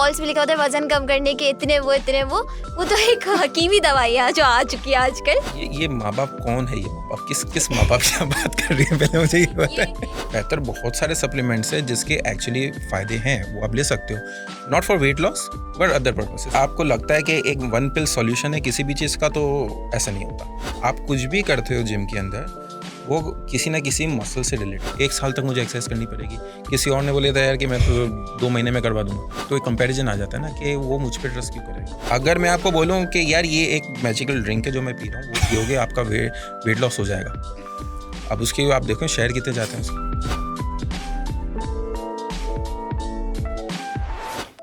Walls पे लिखा होता है वजन कम करने के इतने वो तो एक हकीमी दवाई है जो आ चुकी है आजकल। ये माँ बाप कौन है? ये माँ बाप किस माँ बाप की बात कर रही है, पहले मुझे ये बताएं। बेहतर बहुत सारे सप्लीमेंट्स हैं जिसके एक्चुअली फ़ायदे हैं, वो आप ले सकते हो, not for weight loss but other purposes. आपको लगता है कि एक वन पिल सॉल्यूशन है किसी भी चीज़ का, तो ऐसा नहीं होता। आप कुछ भी करते हो जिम के अंदर, वो किसी ना किसी मसल से रिलेटेड। 1 साल तक मुझे एक्सरसाइज करनी पड़ेगी, किसी और ने बोले था यार कि मैं तो 2 महीने में करवा दूंगा, तो एक कंपैरिजन आ जाता है ना कि वो मुझ पर ट्रस्ट क्यों करेगा। अगर मैं आपको बोलूं कि यार ये एक मैजिकल ड्रिंक है जो मैं पी रहा हूँ, वो पियोगे आपका वेट लॉस हो जाएगा। अब उसके आप देखो शेयर कितने जाते हैं उसके।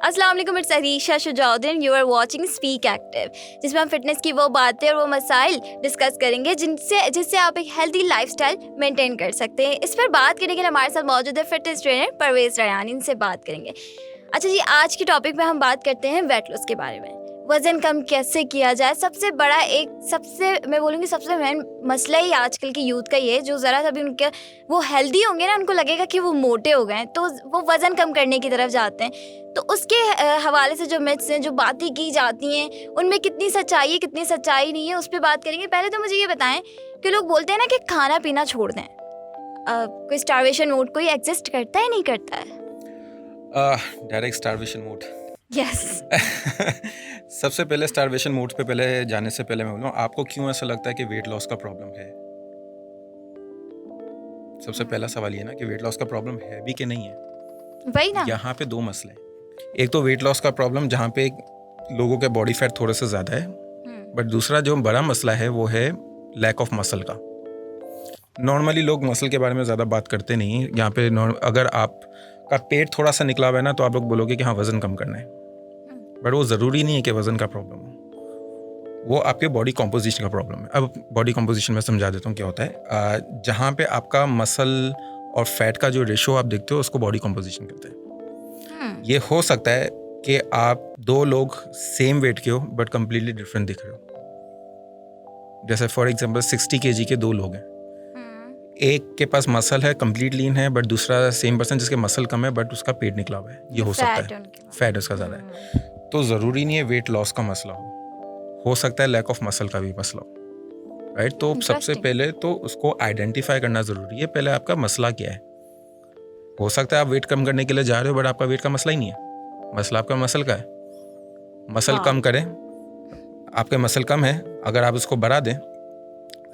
अस्सलाम वालेकुम, it's Arisha Shujauddin, you are watching Speak Active, जिसमें हम फिटनेस की वो बातें और वो मसाइल डिस्कस करेंगे जिससे आप एक हेल्दी लाइफस्टाइल मेंटेन कर सकते हैं। इस पर बात करने के लिए हमारे साथ मौजूद है फिटनेस ट्रेनर परवेज रैयान, इनसे बात करेंगे। अच्छा जी, आज की टॉपिक में हम बात करते हैं वेट लॉस के बारे में। वज़न कम कैसे किया जाए, मैं बोलूँगी सबसे मेन मसला ही आजकल की यूथ का ये है, जो ज़रा सा भी उनके वो हेल्दी होंगे ना, उनको लगेगा कि वो मोटे हो गए हैं, तो वो वज़न कम करने की तरफ जाते हैं। तो उसके हवाले से जो मिथ्स हैं, जो बातें की जाती हैं, उनमें कितनी सच्चाई है कितनी सच्चाई नहीं है, उस पर बात करेंगे। पहले तो मुझे ये बताएं कि लोग बोलते हैं ना कि खाना पीना छोड़ दें, कोई स्टारवेशन मोड कोई एग्जिस्ट करता है नहीं करता है? Direct starvation mode, yes. सबसे पहले स्टारवेशन मोड पे पहले जाने से पहले मैं बोलूँ, आपको क्यों ऐसा लगता है कि वेट लॉस का प्रॉब्लम है? सबसे पहला सवाल ये ना कि वेट लॉस का प्रॉब्लम है भी कि नहीं है। वही ना, यहाँ पे 2 मसले हैं। एक तो वेट लॉस का प्रॉब्लम जहाँ पे लोगों के बॉडी फैट थोड़े से ज़्यादा है, बट दूसरा जो बड़ा मसला है वो है लैक ऑफ मसल का। नॉर्मली लोग मसल के बारे में ज़्यादा बात करते नहीं। यहाँ पे अगर आपका पेट थोड़ा सा निकला हुआ है ना, तो आप लोग बोलोगे कि हाँ वज़न कम करना है, बट वो ज़रूरी नहीं है कि वज़न का प्रॉब्लम हो, वो आपके बॉडी कॉम्पोजिशन का प्रॉब्लम है। अब बॉडी कॉम्पोजिशन में समझा देता हूँ क्या होता है। जहाँ पे आपका मसल और फैट का जो रेशो आप देखते हो, उसको बॉडी कॉम्पोजिशन कहते हैं। ये हो सकता है कि आप 2 लोग सेम वेट के हो बट कम्प्लीटली डिफरेंट दिख रहे हो। जैसे फॉर एग्जाम्पल 60 kg के 2 लोग हैं, एक के पास मसल है कंप्लीट लीन है, बट दूसरा सेम पर्सन जिसके मसल कम है बट उसका पेट निकला हुआ है। ये हो सकता है, फैट उसका ज़्यादा है। तो ज़रूरी नहीं है वेट लॉस का मसला हो सकता है लैक ऑफ मसल का भी मसला हो, राइट। तो सबसे पहले तो उसको आइडेंटिफाई करना ज़रूरी है, पहले आपका मसला क्या है। हो सकता है आप वेट कम करने के लिए जा रहे हो बट आपका वेट का मसला ही नहीं है, मसला आपका मसल का है। मसल कम करें, आपके मसल कम है, अगर आप उसको बढ़ा दें,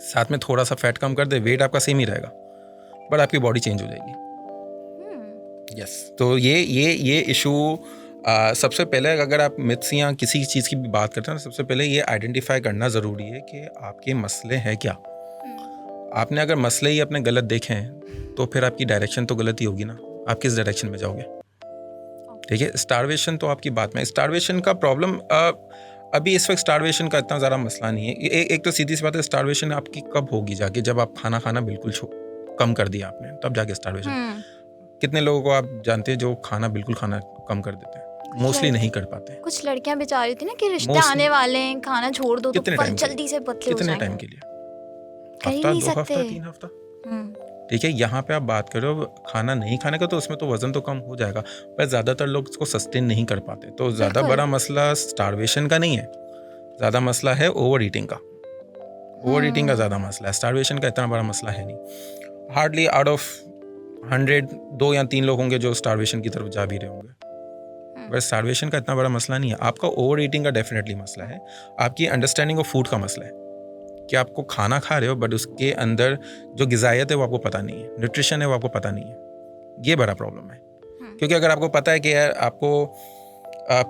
साथ में थोड़ा सा फैट कम कर दे, वेट आपका सेम ही रहेगा बट आपकी बॉडी चेंज हो जाएगी। यस, तो ये इशू सबसे पहले अगर आप मिथ्स या किसी चीज़ की भी बात करते हैं ना, सबसे पहले ये आइडेंटिफाई करना ज़रूरी है कि आपके मसले हैं क्या। आपने अगर मसले ही अपने गलत देखे हैं तो फिर आपकी डायरेक्शन तो गलत ही होगी ना, आप किस डायरेक्शन में जाओगे। ठीक है, स्टारवेशन तो आपकी बात में, स्टारवेशन का प्रॉब्लम अभी इस वक्त स्टारवेशन का इतना ज़्यादा मसला नहीं है। एक तो सीधी सी बात है, स्टारवेशन आपकी कब होगी जाके, जब आप खाना बिल्कुल कम कर दिया आपने, तब जाके स्टारवेशन। कितने लोगों को आप जानते हैं जो बिल्कुल खाना कम कर देते हैं? मोस्टली नहीं कर पाते। कुछ लड़कियां बेचारी थी ना कि रिश्ते आने वाले हैं, खाना छोड़ दो तो जल्दी से पतले हो जाएंगे। कितने टाइम के लिए? हफ्ता, 2 हफ्ता, 3 हफ्ता। ठीक है, यहाँ पे आप बात करो खाना नहीं खाने का, तो उसमें तो वजन तो कम हो जाएगा, पर ज़्यादातर लोग इसको सस्टेन नहीं कर पाते। तो ज़्यादा बड़ा मसला स्टारवेशन का नहीं है, ज़्यादा मसला है ओवर ईटिंग का। ओवर ईटिंग का ज़्यादा मसला है, स्टारवेशन का इतना बड़ा मसला है नहीं। हार्डली आउट ऑफ 100 2 या 3 लोग होंगे जो स्टारवेशन की तरफ जा भी रहे होंगे, बस स्टारवेशन का इतना बड़ा मसला नहीं है। आपका ओवर ईटिंग का डेफिनेटली मसला है, आपकी अंडरस्टैंडिंग ऑफ फूड का मसला है कि आपको खाना खा रहे हो बट उसके अंदर जो गिज़ायत है वो आपको पता नहीं है, न्यूट्रिशन है वो आपको पता नहीं है। ये बड़ा प्रॉब्लम है, क्योंकि अगर आपको पता है कि यार आपको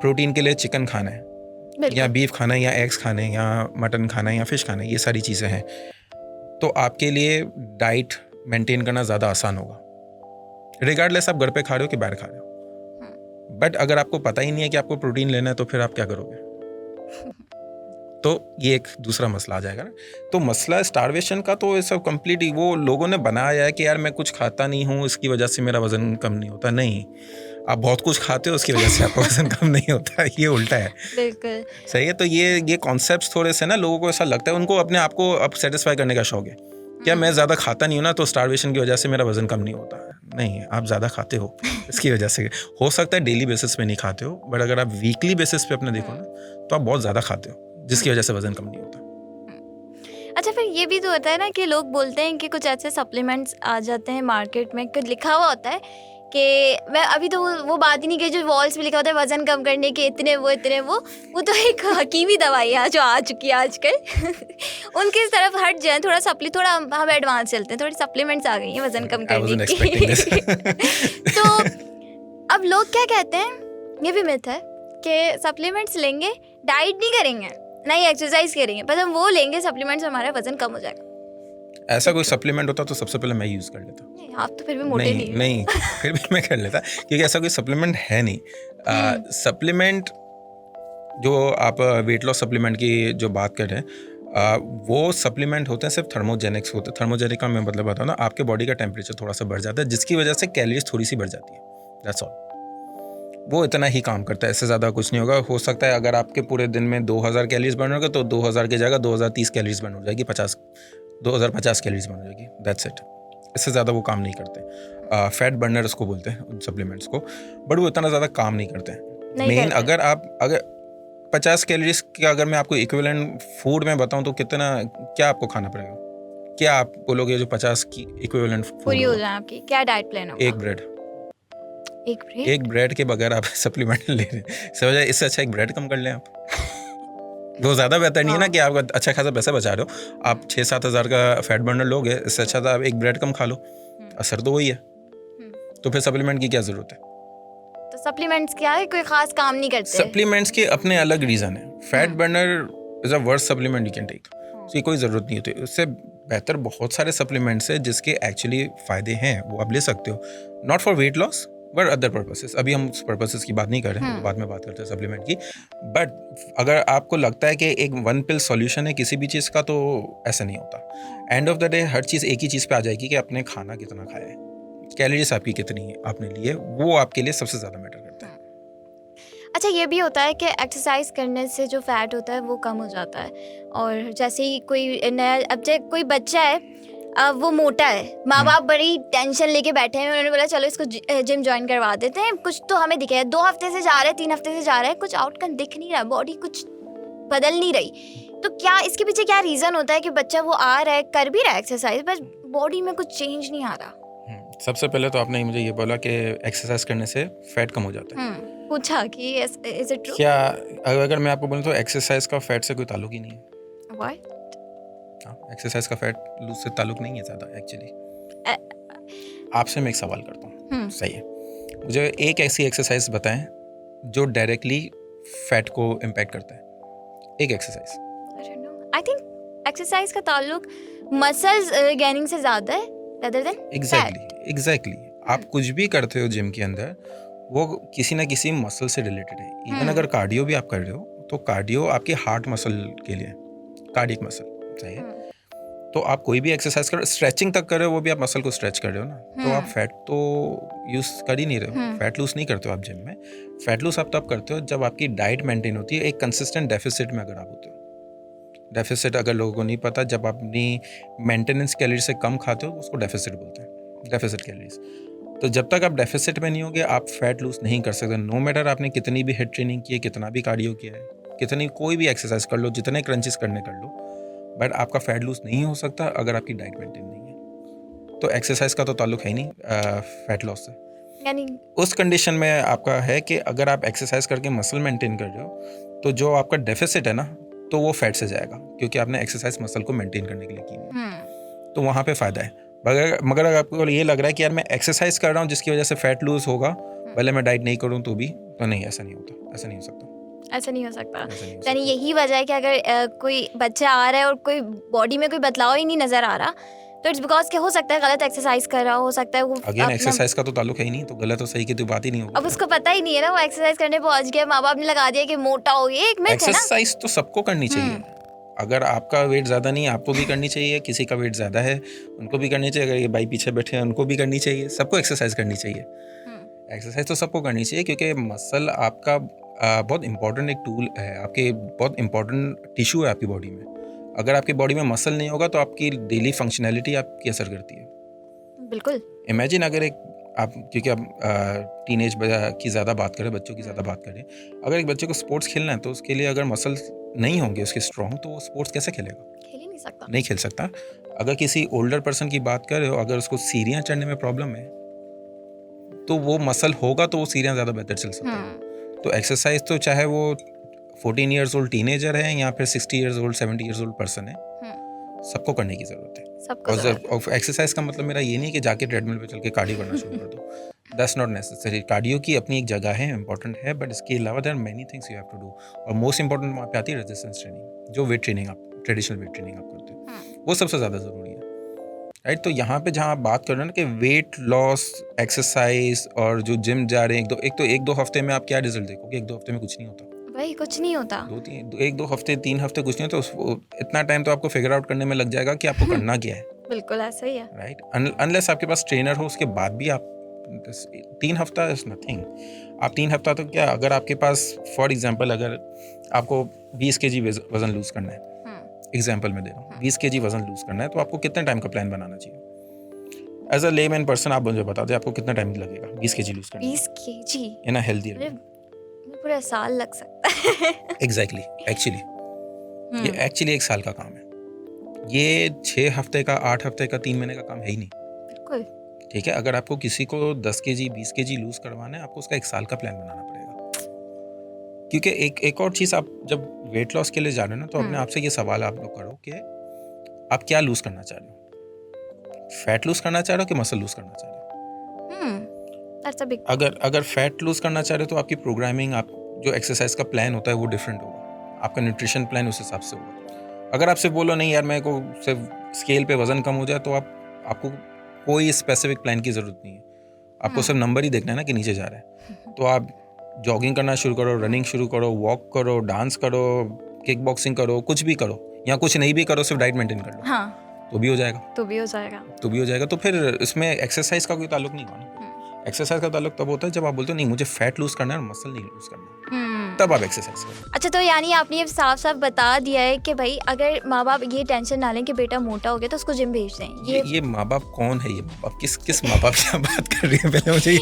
प्रोटीन के लिए चिकन खाना है या बीफ खाना है या एग्स खाने हैं या मटन खाना है या फिश खाना है, ये सारी चीज़ें हैं, तो आपके लिए डाइट मेंटेन करना ज़्यादा आसान होगा, रिगार्डलेस आप घर पे खा रहे हो कि बाहर खा रहे हो। बट अगर आपको पता ही नहीं है कि आपको प्रोटीन लेना है, तो फिर आप क्या करोगे? तो ये एक दूसरा मसला आ जाएगा ना। तो मसला स्टारवेशन का तो ये सब कंप्लीट वो लोगों ने बनाया है कि यार मैं कुछ खाता नहीं हूँ, इसकी वजह से मेरा वजन कम नहीं होता। नहीं, आप बहुत कुछ खाते हो उसकी वजह से आपका वजन कम नहीं होता, ये उल्टा है। बिल्कुल सही है। तो ये कॉन्सेप्ट्स थोड़े से ना लोगों को ऐसा लगता है, उनको अपने आप को अब सेटिस्फाई करने का शौक है, क्या मैं ज़्यादा खाता नहीं हूँ ना तो स्टारवेशन की वजह से मेरा वजन कम नहीं होता है। नहीं, आप ज़्यादा खाते हो इसकी वजह से। हो सकता है डेली बेसिस पे नहीं खाते हो, बट अगर आप वीकली बेसिस पे अपने देखो ना, तो आप बहुत ज़्यादा खाते हो, जिसकी वजह से वजन कम नहीं होता। अच्छा, फिर ये भी तो होता है ना कि लोग बोलते हैं कि कुछ ऐसे सप्लीमेंट्स आ जाते हैं मार्केट में, कुछ लिखा हुआ होता है कि मैं अभी तो वो बात ही नहीं की जो वॉल्स पे लिखा होता है वजन कम करने के इतने वो तो एक हकीमी दवाई है जो आ चुकी है आजकल उनकी तरफ हट जाए, थोड़ा हम एडवांस चलते हैं, थोड़ी सप्लीमेंट्स आ गई हैं वजन कम I wasn't करने expecting this. की तो अब लोग क्या कहते हैं, ये भी मिथ है कि सप्लीमेंट्स लेंगे, डाइट नहीं करेंगे, नहीं एक्सरसाइज करेंगे, बस हम वो लेंगे सप्लीमेंट्स, हमारा वजन कम हो जाएगा। ऐसा कोई सप्लीमेंट होता तो सबसे पहले मैं यूज़ कर लेता। नहीं, आप तो फिर भी मोटे नहीं नहीं फिर भी मैं कर लेता, क्योंकि ऐसा कोई सप्लीमेंट है नहीं। सप्लीमेंट जो आप वेट लॉस सप्लीमेंट की जो बात कर रहे हैं, वो सप्लीमेंट होते हैं सिर्फ थर्मोजेनिक्स होते हैं। थर्मोजेनिक का मैं मतलब बताऊँ ना, आपके बॉडी का टेम्परेचर थोड़ा सा बढ़ जाता है, जिसकी वजह से कैलोरीज थोड़ी सी बढ़ जाती है, दैट्स ऑल। वो इतना ही काम करता है, इससे ज़्यादा कुछ नहीं होगा। हो सकता है अगर आपके पूरे दिन में 2000 कैलोरीज बर्न होगा तो 2000 की जगह 2030 कैलोरीज बर्न हो जाएगी, 2050 कैलोरीज बर्न हो जाएगी, दैट्स इट। इससे ज़्यादा वो काम नहीं करते। फैट बर्नर उसको बोलते हैं उन सप्लीमेंट्स को, बट वो इतना ज़्यादा काम नहीं करते हैं। मेन अगर 50 कैलोरीज का अगर मैं आपको इक्विवेलेंट फूड में बताऊं तो क्या आपको खाना पड़ेगा? क्या आप बोलोगे जो 50 की इक्विवेलेंट पूरी हो जाए आपकी? क्या डाइट प्लान होगा? एक ब्रेड के बगैर आप सप्लीमेंट ले रहे हैं, समझ, इससे अच्छा एक ब्रेड कम कर लें आप। वो ज़्यादा बेहतर नहीं है ना कि आप अच्छा खासा पैसा बचा रहे हो, आप 6-7 हज़ार का फैट बर्नर लोगे, इससे अच्छा था आप एक ब्रेड कम खा लो, असर तो वही है। तो फिर सप्लीमेंट की क्या ज़रूरत है? तो सप्लीमेंट्स क्या है, कोई खास काम नहीं करते? सप्लीमेंट्स के अपने अलग रीज़न है। Fat burner is a worst supplement you can take, उसकी कोई ज़रूरत नहीं होती। उससे बेहतर बहुत सारे सप्लीमेंट्स है जिसके एक्चुअली फ़ायदे हैं, वो आप ले सकते हो, not for weight loss but other purposes. अभी हम उस पर्पसेस की बात नहीं कर रहे हैं, बाद में बात करते हैं सप्लीमेंट की। बट अगर आपको लगता है कि एक वन पिल सॉल्यूशन है किसी भी चीज़ का, तो ऐसा नहीं होता। एंड ऑफ द डे हर चीज़ एक ही चीज़ पे आ जाएगी कि आपने खाना कितना खाया है, कैलोरीज आपकी कितनी आपने लिए, वो आपके लिए सबसे ज़्यादा मैटर करता है। अच्छा, ये भी होता है कि एक्सरसाइज करने से जो फैट होता है वो कम हो जाता है, और जैसे ही कोई नया, अब जैसे कोई बच्चा है, अब वो मोटा है, माँ बाप बड़ी टेंशन लेके बैठे हैं, उन्होंने बोला चलो इसको जिम ज्वाइन करवा देते हैं, कुछ तो हमें दिखे, 2 हफ्ते से जा रहे हैं, 3 हफ्ते से जा रहे हैं, कुछ आउटकम दिख नहीं रहा, बॉडी कुछ बदल नहीं रही। तो क्या इसके पीछे क्या रीज़न होता है कि बच्चा वो आ रहा है, कर भी रहा है एक्सरसाइज, बस बॉडी में कुछ चेंज नहीं आ रहा? सबसे पहले तो आपने मुझे ये बोला कि एक्सरसाइज करने से फैट कम हो जाता है। पूछा कि इज इट ट्रू? क्या अगर मैं आपको बोलूँ तो एक्सरसाइज का फैट से कोई ताल्लुक ही नहीं है। व्हाट? एक्सरसाइज का फैट लूज से ताल्लुक नहीं है ज़्यादा एक्चुअली। आपसे मैं एक सवाल करता हूँ, सही है, मुझे एक ऐसी एक्सरसाइज बताएं जो डायरेक्टली फैट को इम्पैक्ट करता है, एक एक्सरसाइज। आई थिंक एक्सरसाइज का ताल्लुक मसल्स गेनिंग से ज़्यादा है rather than एग्जैक्टली। आप कुछ भी करते हो जिम के अंदर, वो किसी ना किसी मसल से रिलेटेड है। इवन अगर कार्डियो भी आप कर रहे हो तो कार्डियो आपके हार्ट मसल के लिए, कार्डियक मसल, सही है। तो आप कोई भी एक्सरसाइज करो, स्ट्रेचिंग तक कर रहे हो, वो भी आप मसल को स्ट्रेच कर रहे हो ना, तो आप फैट तो यूज कर ही नहीं रहे हो, फैट लूज नहीं करते हो आप जिम में। फैट लूज आप तब करते हो जब आपकी डाइट मेंटेन होती है, एक कंसिस्टेंट डेफिसिट में अगर आप होते हो। डेफिसिट अगर लोगों को नहीं पता, जब आप अपनी मेंटेनेंस कैलोरी से कम खाते हो उसको डेफिसिट बोलते हैं, डेफिसिट कैलोरीज। तो जब तक आप डेफिसिट में नहीं होगे आप फैट लूज नहीं कर सकते, नो मैटर आपने कितनी भी हेड ट्रेनिंग की है, कितना भी कार्डियो किया है, कितनी कोई भी एक्सरसाइज कर लो, जितने क्रंचेस करने कर लो, बट आपका फैट लूज नहीं हो सकता अगर आपकी डाइट मेंटेन नहीं है। तो एक्सरसाइज का तो ताल्लुक है ही नहीं फैट लॉस से। यानी उस कंडीशन में आपका है कि अगर आप एक्सरसाइज करके मसल मेंटेन कर रहे हो तो जो आपका डेफिसिट है ना, तो वो फैट से जाएगा, क्योंकि आपने एक्सरसाइज मसल को मेंटेन करने के लिए की है। तो वहाँ पे फ़ायदा है। मगर अगर आपको ये लग रहा है कि यार मैं एक्सरसाइज कर रहा हूँ जिसकी वजह से फैट लूज होगा, भले मैं डाइट नहीं करूँ तो भी, तो नहीं, ऐसा नहीं होता, ऐसा नहीं हो सकता, ऐसा नहीं हो सकता। यानी यही वजह है कि अगर कोई बच्चा आ रहा है और कोई बॉडी में कोई बदलाव ही नहीं नजर आ रहा, तो इट्स बिकॉज क्या हो सकता है गलत एक्सरसाइज कर रहा हो सकता है वो। अगेन एक्सरसाइज का तो ताल्लुक है ही नहीं, तो गलत और सही की तो बात ही नहीं होगी। अब उसको पता ही नहीं है ना, वो एक्सरसाइज करने पहुंच गया, माँ बाप ने लगा दिया कि मोटा हो गया, एक मिनट है ना। एक्सरसाइज तो सबको करनी चाहिए, अगर आपका वेट ज़्यादा नहीं है आपको भी करनी चाहिए, किसी का वेट ज़्यादा है उनको भी करनी चाहिए, अगर ये भाई पीछे बैठे हैं उनको भी करनी चाहिए, सबको एक्सरसाइज करनी चाहिए। एक्सरसाइज तो सबको करनी चाहिए, क्योंकि मसल आपका बहुत इंपॉर्टेंट एक टूल है, आपके बहुत इंपॉर्टेंट टिश्यू है आपकी बॉडी में। अगर आपकी बॉडी में मसल नहीं होगा तो आपकी डेली फंक्शनैलिटी आपकी असर करती है। बिल्कुल। इमेजिन अगर एक आप क्योंकि आप टीनेज की ज़्यादा बात करें, बच्चों की ज़्यादा बात करें, अगर एक बच्चे को स्पोर्ट्स खेलना है तो उसके लिए अगर मसल्स नहीं होंगे उसके स्ट्रॉन्ग, तो वो स्पोर्ट्स कैसे खेलेगा? खेल ही नहीं सकता। नहीं खेल सकता। अगर किसी ओल्डर पर्सन की बात करें, अगर उसको सीढ़ियाँ चढ़ने में प्रॉब्लम है तो वो मसल होगा तो वो सीढ़ियाँ ज़्यादा बेहतर चल सकता है। तो एक्सरसाइज तो चाहे वो 14 ईयर्स ओल्ड टीनेजर है या फिर 60 years old 70 years old person है, सबको करने की ज़रूरत है। सबको ज़रूरत है। और एक्सरसाइज का मतलब मेरा ये नहीं कि जाके ट्रेडमिल पे चल के कार्डियो करना शुरू कर दो। That's not necessary. कार्डियो की अपनी एक जगह है, इंपॉर्टेंट है, बट इसके अलावा there are many things you have to do. और मोस्ट इंपॉर्टेंट वहाँ पे आती है रेजिस्टेंस ट्रेनिंग, जो वेट ट्रेनिंग आप ट्रेडिशनल वेट ट्रेनिंग आप करते हो, वो सबसे ज़्यादा ज़रूरी है, राइट। तो यहाँ पे जहाँ आप बात कर रहे हो ना कि वेट लॉस एक्सरसाइज और जो जिम जा रहे हैं, एक दो हफ्ते में आप क्या रिजल्ट देखोगे? एक दो हफ्ते में कुछ नहीं होता भाई, कुछ नहीं होता। एक दो हफ्ते 3 हफ्ते कुछ नहीं होता। इतना टाइम तो आपको फिगर आउट करने में लग जाएगा कि आपको करना क्या है। बिल्कुल ऐसा ही है, राइट। अनलेस आपके पास ट्रेनर हो, उसके बाद भी आप 3 हफ्ता इज नथिंग। आप 3 हफ्ता तो क्या, अगर आपके पास फॉर एग्जांपल अगर आपको 20 kg वजन लूज करना है, एग्जांपल में दे रहा हूँ, 20 kg वजन लूज करना है, तो आपको कितने टाइम का प्लान बनाना चाहिए? एज अ लेमैन पर्सन आप मुझे बता दें आपको कितना टाइम लगेगा 20 kg लूज करने में? 20 kg in a healthy way. पूरा साल लग सकता है। एग्जैक्टली, ये एक्चुअली 1 साल का काम है। ये 6 हफ्ते का, 8 हफ्ते का, 3 महीने का काम है ही नहीं। बिल्कुल। ठीक है, अगर आपको किसी को 10 kg 20 kg लूज करवाना है, आपको उसका 1 साल का प्लान बनाना पड़ेगा। क्योंकि एक और चीज़, आप जब वेट लॉस के लिए जा रहे हो ना, तो अपने आप से ये सवाल आप लोग करो कि आप क्या लूज करना चाह रहे हो? फैट लूज करना चाह रहे हो कि मसल लूज करना चाह रहे हो? That's a big... अगर फैट लूज करना चाह रहे हो तो आपकी प्रोग्रामिंग, आप जो एक्सरसाइज का प्लान होता है वो डिफरेंट होगा, आपका न्यूट्रिशन प्लान उस हिसाब से होगा। अगर आपसे बोलो नहीं यार मेरे को सिर्फ स्केल पे वजन कम हो जाए, तो आपको कोई स्पेसिफिक प्लान की ज़रूरत नहीं है, आपको सिर्फ नंबर ही देखना है ना कि नीचे जा रहा है। तो आप जॉगिंग करना शुरू करो, रनिंग शुरू करो, वॉक करो, डांस करो, किक बॉक्सिंग करो, कुछ भी करो, या कुछ नहीं भी करो, सिर्फ डाइट मेंटेन कर लो। हाँ, तो भी हो जाएगा। तो भी हो जाएगा। तो फिर इसमें एक्सरसाइज का कोई ताल्लुक नहीं होगा ना। एक्सरसाइज का ताल्लुक तब होता है जब आप बोलते हो नहीं मुझे फैट लूज करना है और मसल नहीं लूज करना, तब आप एक्सरसाइज करो। अच्छा, तो यानी आपने ये साफ साफ बता दिया है कि भाई अगर माँ बाप ये टेंशन ना लें कि बेटा मोटा हो गया तो उसको जिम भेज दें। ये माँ बाप कौन है? ये माँ बाप किस माँ बाप की बात कर रही है? पहले मुझे ये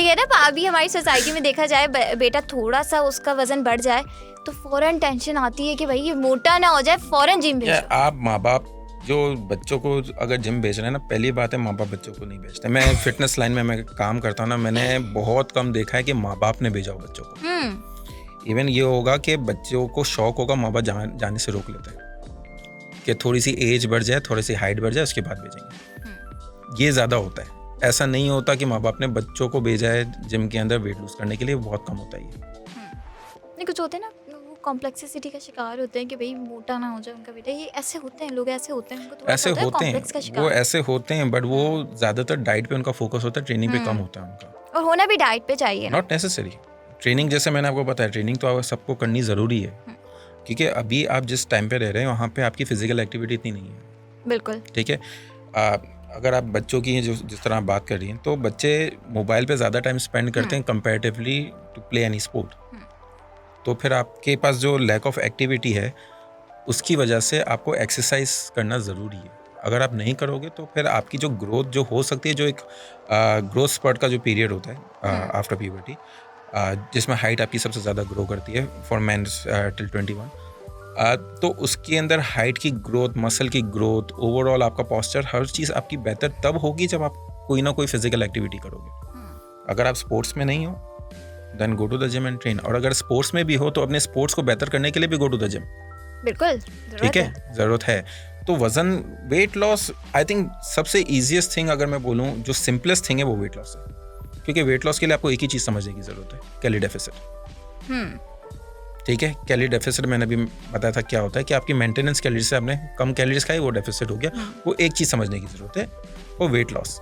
कह ना, अभी हमारी सोसाइटी में देखा जाए, बेटा थोड़ा सा उसका वजन बढ़ जाए तो फौरन टेंशन आती है कि भाई ये मोटा ना हो जाए, फौरन जिम भेजो। आप माँ बाप जो बच्चों को अगर जिम भेज रहे हैं ना, पहली बात है माँ बाप बच्चों को नहीं भेजते। मैं फिटनेस लाइन में मैं काम करता हूँ ना, मैंने बहुत कम देखा है कि माँ बाप ने भेजा हो बच्चों को। इवन ये होगा कि बच्चों को शौक होगा, माँ बाप जाने से रोक लेते हैं कि थोड़ी सी एज बढ़ जाए, थोड़ी सी हाइट बढ़ जाए, उसके बाद भेजेंगे। ये ज़्यादा होता है। ऐसा नहीं होता कि माँ बाप ने बच्चों को भेजा है जिम के अंदर वेट लूज करने के लिए, बहुत कम होता है ये। नहीं, कुछ होते हैं ना कॉम्प्लेक्सिटी का शिकार होते हैं कि भाई मोटा ना हो जाए उनका बेटा। ये ऐसे होते हैं लोग, ऐसे होते हैं, उनको थोड़ा ऐसे होते हैं, वो ऐसे होते हैं, बट वो ज़्यादातर डाइट पे उनका फोकस होता है, ट्रेनिंग पे कम होता है उनका। और होना भी डाइट पे चाहिए, नॉट नेसेसरी। ट्रेनिंग जैसे मैंने आपको बताया, ट्रेनिंग तो सबको करनी ज़रूरी है, क्योंकि अभी आप जिस टाइम पे रह रहे हैं वहाँ पे आपकी फिजिकल एक्टिविटी इतनी नहीं है। बिल्कुल ठीक है। अगर आप बच्चों की जिस तरह आप बात कर रही हैं, तो बच्चे मोबाइल पे ज़्यादा टाइम स्पेंड करते हैं comparatively to play any sport. तो फिर आपके पास जो लैक ऑफ एक्टिविटी है, उसकी वजह से आपको एक्सरसाइज करना ज़रूरी है। अगर आप नहीं करोगे तो फिर आपकी जो ग्रोथ जो हो सकती है, जो एक ग्रोथ स्पर्ट का जो पीरियड होता है आफ्टर प्यूबर्टी, जिसमें हाइट आपकी सबसे ज़्यादा ग्रो करती है फॉर मैन टिल 21, तो उसके अंदर हाइट की ग्रोथ, मसल की ग्रोथ, ओवरऑल आपका पोस्चर, हर चीज़ आपकी बेहतर तब होगी जब आप कोई ना कोई फिजिकल एक्टिविटी करोगे। अगर आप स्पोर्ट्स में नहीं हो, then go to the gym and train. और अगर स्पोर्ट्स में भी हो तो अपने स्पोर्ट्स को बेहतर करने के लिए भी गो टू द जिम। बिल्कुल, ठीक है, ज़रूरत है। तो वजन, वेट लॉस, आई थिंक सबसे ईजिएस्ट थिंग अगर मैं बोलूँ, जो सिंपलेस्ट थिंग है वो वेट लॉस है। क्योंकि वेट लॉस के लिए आपको एक ही चीज़ समझने की ज़रूरत है, कैलोरी डेफिसिट। ठीक है, कैलोरी डेफिसिट मैंने अभी बताया था क्या होता है, कि आपकी मेंटेनेंस कैलोरी से आपने कम कैलोरीज खाई, वो डेफिसिट हो गया। वो एक चीज़ समझने की ज़रूरत है, वो वेट लॉस।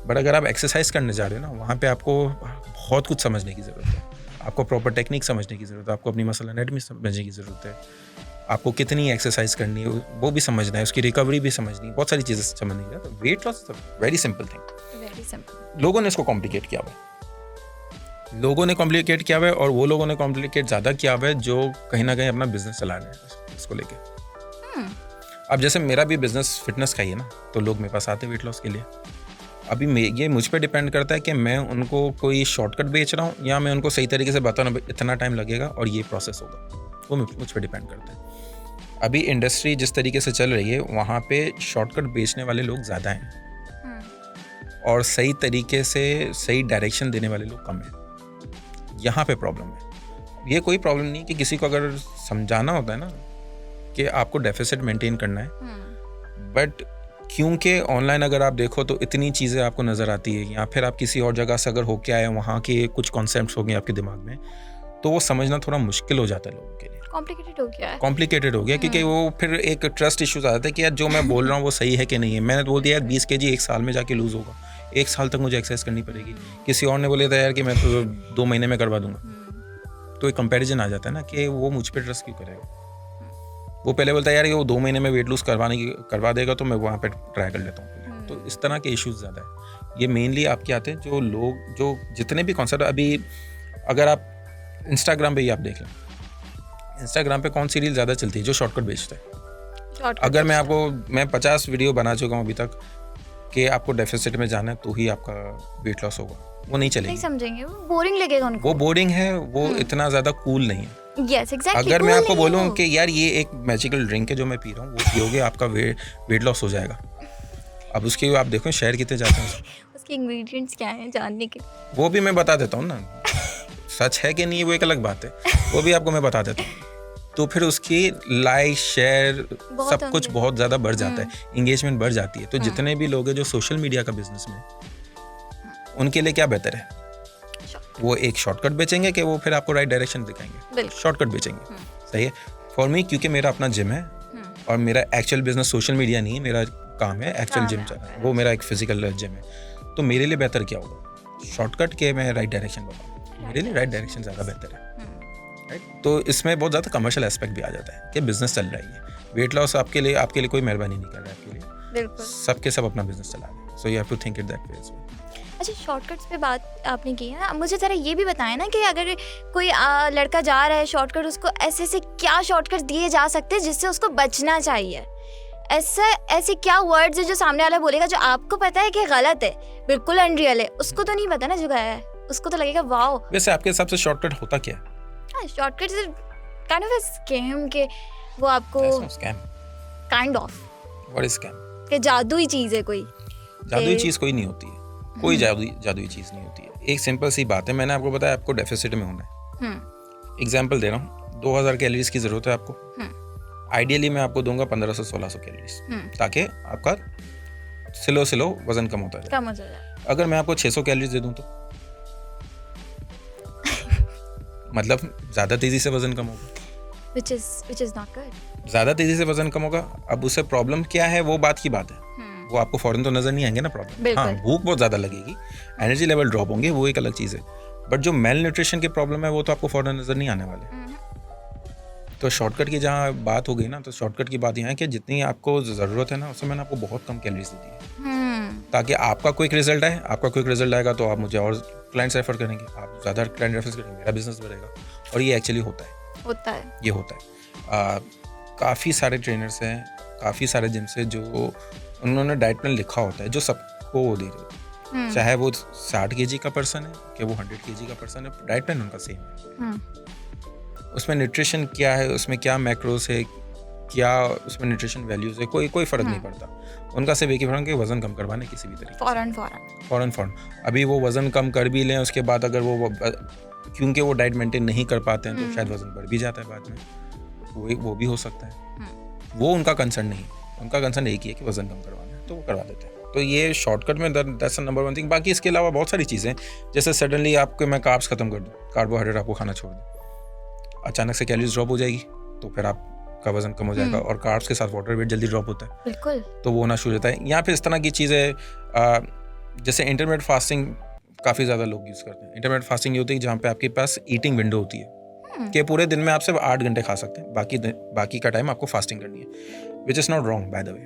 बट अगर आप एक्सरसाइज करने जा रहे हो ना, वहाँ पे आपको बहुत कुछ समझने की ज़रूरत है। आपको प्रॉपर टेक्निक समझने की ज़रूरत है, आपको अपनी मसल एनाटॉमी समझने की ज़रूरत है, आपको कितनी एक्सरसाइज करनी है वो भी समझना है, उसकी रिकवरी भी समझनी है, बहुत सारी चीज़ें समझनी है। तो weight loss very simple thing. Very simple. लोगों ने इसको कॉम्प्लिकेट किया हुआ है, और वो लोगों ने कॉम्प्लिकेट ज़्यादा किया हुआ है जो कहीं ना कहीं अपना बिजनेस चला रहे हैं इसको लेके। अब जैसे मेरा भी बिजनेस फिटनेस का ही है ना, तो लोग मेरे पास आते वेट लॉस के लिए, अभी ये मुझ पे डिपेंड करता है कि मैं उनको कोई शॉर्टकट बेच रहा हूँ या मैं उनको सही तरीके से बता रहा हूँ इतना टाइम लगेगा और ये प्रोसेस होगा, वो मुझ पे डिपेंड करता है। अभी इंडस्ट्री जिस तरीके से चल रही है वहाँ पे शॉर्टकट बेचने वाले लोग ज़्यादा हैं और सही तरीके से सही डायरेक्शन देने वाले लोग कम हैं। यहाँ पे प्रॉब्लम है। ये कोई प्रॉब्लम नहीं कि किसी को अगर समझाना होता है ना कि आपको डेफिसिट मेंटेन करना है, बट क्योंकि ऑनलाइन अगर आप देखो तो इतनी चीज़ें आपको नज़र आती है, या फिर आप किसी और जगह से अगर होके आए वहाँ के कुछ कॉन्सेप्ट्स हो गए आपके दिमाग में, तो वो समझना थोड़ा मुश्किल हो जाता है लोगों के लिए। कॉम्प्लिकेटेड हो गया क्योंकि वो फिर एक ट्रस्ट इश्यूज आ जाता है कि यार जो मैं बोल रहा हूँ वो सही है कि नहीं है। मैंने बोल दिया यार 20 kg 1 साल में जाके लूज़ होगा, 1 साल तक मुझे एक्सरसाइज करनी पड़ेगी। किसी और ने बोले था यार कि मैं तो 2 महीने में करवा दूंगा, तो एक कंपैरिजन आ जाता है ना कि वो मुझ पर ट्रस्ट क्यों करेगा। वो पहले बोलता है यार ये वो 2 महीने में वेट लूज करवा देगा तो मैं वहाँ पे ट्राई कर लेता हूँ। तो इस तरह के इश्यूज ज़्यादा है। ये मेनली आपके आते हैं जो लोग जो जितने भी कॉन्सेप्ट, अभी अगर आप इंस्टाग्राम पे ही आप देख लें, इंस्टाग्राम पे कौन सी रील ज़्यादा चलती है? जो शॉर्टकट बेचता है। अगर मैं 50 वीडियो बना चुका हूँ अभी तक कि आपको डेफिसिट में जाना है तो ही आपका वेट लॉस होगा, वो नहीं चलेगी, नहीं समझेंगे, वो बोरिंग लगेगा उनको। वो बोरिंग है, वो इतना ज़्यादा कूल नहीं है। Yes, exactly. अगर मैं आपको बोलूं कि यार ये एक मैजिकल ड्रिंक है जो मैं पी रहा हूँ, वो पियोगे आपका वेट लॉस हो जाएगा। अब उसके आप देखो शहर कितने जाते हैं, उसके इंग्रेडिएंट्स क्या हैं जानने के, वो भी मैं बता देता हूँ ना। सच है कि नहीं वो एक अलग बात है, वो भी आपको मैं बता देता हूँ। तो फिर उसकी लाइक शेयर सब कुछ बहुत ज़्यादा बढ़ जाता है, इंगेजमेंट बढ़ जाती है। तो जितने भी लोग हैं जो सोशल मीडिया का बिजनेस में, उनके लिए क्या बेहतर है? वो एक शॉर्टकट बेचेंगे कि वो फिर आपको राइट डायरेक्शन दिखाएंगे? शॉर्टकट बेचेंगे। सही है फॉर मी, क्योंकि मेरा अपना जिम है और मेरा एक्चुअल बिजनेस सोशल मीडिया नहीं है, मेरा काम है एक्चुअल जिम चला है, वो मेरा एक फिजिकल जिम है। तो मेरे लिए बेहतर क्या होगा? शॉर्टकट के मैं राइट डायरेक्शन बताऊँ, मेरे लिए राइट डायरेक्शन ज़्यादा बेहतर है। राइट, तो इसमें बहुत ज़्यादा कमर्शियल एस्पेक्ट भी आ जाता है कि बिजनेस चल रही है। वेट लॉस आपके लिए कोई मेहरबानी नहीं कर रहा है, आपके लिए सबके सब अपना बिजनेस चला रहे हैं। So you have to think it that way. अच्छा, शॉर्टकट्स पे बात आपने की है ना, मुझे ज़रा ये भी बताएं ना कि अगर कोई लड़का जा रहा है शॉर्टकट, उसको ऐसे क्या शॉर्टकट्स दिए जा सकते हैं जिससे उसको बचना चाहिए? ऐसे क्या वर्ड्स है जो सामने वाला बोलेगा जो आपको पता है कि गलत है, बिल्कुल अनरियल है, उसको तो नहीं पता ना जो गया है, उसको तो लगेगा वाओ। वैसे आपके हिसाब से शॉर्टकट होता क्या है? Shortcut is kind of a scam, के वो आपको scam kind of what is scam? कि जादुई चीज़ है कोई। जादुई चीज़ कोई नहीं होती है, कोई जादुई चीज़ नहीं होती है। एक सिंपल सी बात है, मैंने आपको बताया आपको डेफिसिट में होना है। एग्जाम्पल दे रहा हूँ, 2000 कैलोरीज की ज़रूरत है आपको। आइडियली मैं आपको दूंगा 1500-1600 कैलोरीज, ताकि आपका स्लो वजन कम होता जाए। अगर मैं आपको 600 कैलोरीज दे दूँ तो मतलब ज़्यादा तेज़ी से वजन कम होगा, which is not good. ज़्यादा तेज़ी से वजन कम होगा। अब उससे प्रॉब्लम क्या है, वो बात की बात है, वो आपको फौरन तो नजर नहीं आएंगे ना प्रॉब्लम। हाँ, भूख बहुत ज़्यादा लगेगी, एनर्जी लेवल ड्रॉप होंगे, वो एक अलग चीज़ है। बट जो मेल न्यूट्रिशन की प्रॉब्लम है वो तो आपको फौरन नजर नहीं आने वाले। तो शॉर्टकट की जहाँ बात हो गई ना, तो शॉर्टकट की बात यहाँ है कि जितनी आपको ज़रूरत है ना, उससे मैंने आपको बहुत कम कैलोरीज दे दी है, ताकि आपका क्विक रिजल्ट आए। आपका क्विक रिजल्ट आएगा तो आप मुझे और क्लाइंट्स रेफर करेंगे, आप ज़्यादा क्लाइंट रेफर करेंगे, मेरा बिजनेस बढ़ेगा। और ये एक्चुअली होता है, ये होता है। काफ़ी सारे ट्रेनर्स हैं, काफ़ी सारे जिम से जो उन्होंने डाइट प्लान लिखा होता है जो सबको वो दे रहे होते हैं, चाहे वो 60 kg का पर्सन है कि वो 100 kg का पर्सन है, डाइट प्लान उनका सेम है। उसमें न्यूट्रिशन क्या है, उसमें क्या मैक्रोस है, क्या उसमें न्यूट्रिशन वैल्यूज है, कोई फ़र्क नहीं पड़ता उनका। सिर्फ एक ही फ़र्क है, वज़न कम करवाने किसी भी तरीके फ़ौरन। अभी वो वज़न कम कर भी लें, उसके बाद अगर वो क्योंकि वो डाइट मेंटेन नहीं कर पाते हैं तो शायद वज़न बढ़ भी जाता है बाद में, वो भी हो सकता है। वो उनका कंसर्न नहीं, उनका कंसर्न एक ही है कि वज़न कम करवाना है, तो वो करवा देते हैं। तो ये शॉर्टकट में दैट्स नंबर 1 थिंग। बाकी इसके अलावा बहुत सारी चीज़ें, जैसे सडनली आपको मैं कार्ब्स ख़त्म कर दूँ, कार्बोहाइड्रेट आपको खाना छोड़ दूँ, अचानक से कैलोरीज ड्रॉप हो जाएगी, तो फिर आपका वज़न कम हो जाएगा। और कार्ब्स के साथ वाटर वेट जल्दी ड्रॉप होता है, बिल्कुल, तो वो होना शुरू होता है। या फिर इस तरह की चीज़ें जैसे इंटरमिटेंट फास्टिंग काफ़ी ज़्यादा लोग यूज़ करते हैं। इंटरमिटेंट फास्टिंग ये होती है जहाँ पे आपके पास ईटिंग विंडो होती है कि पूरे दिन में आप सिर्फ 8 घंटे खा सकते हैं, बाकी का टाइम आपको फास्टिंग करनी है, which is not wrong by the way.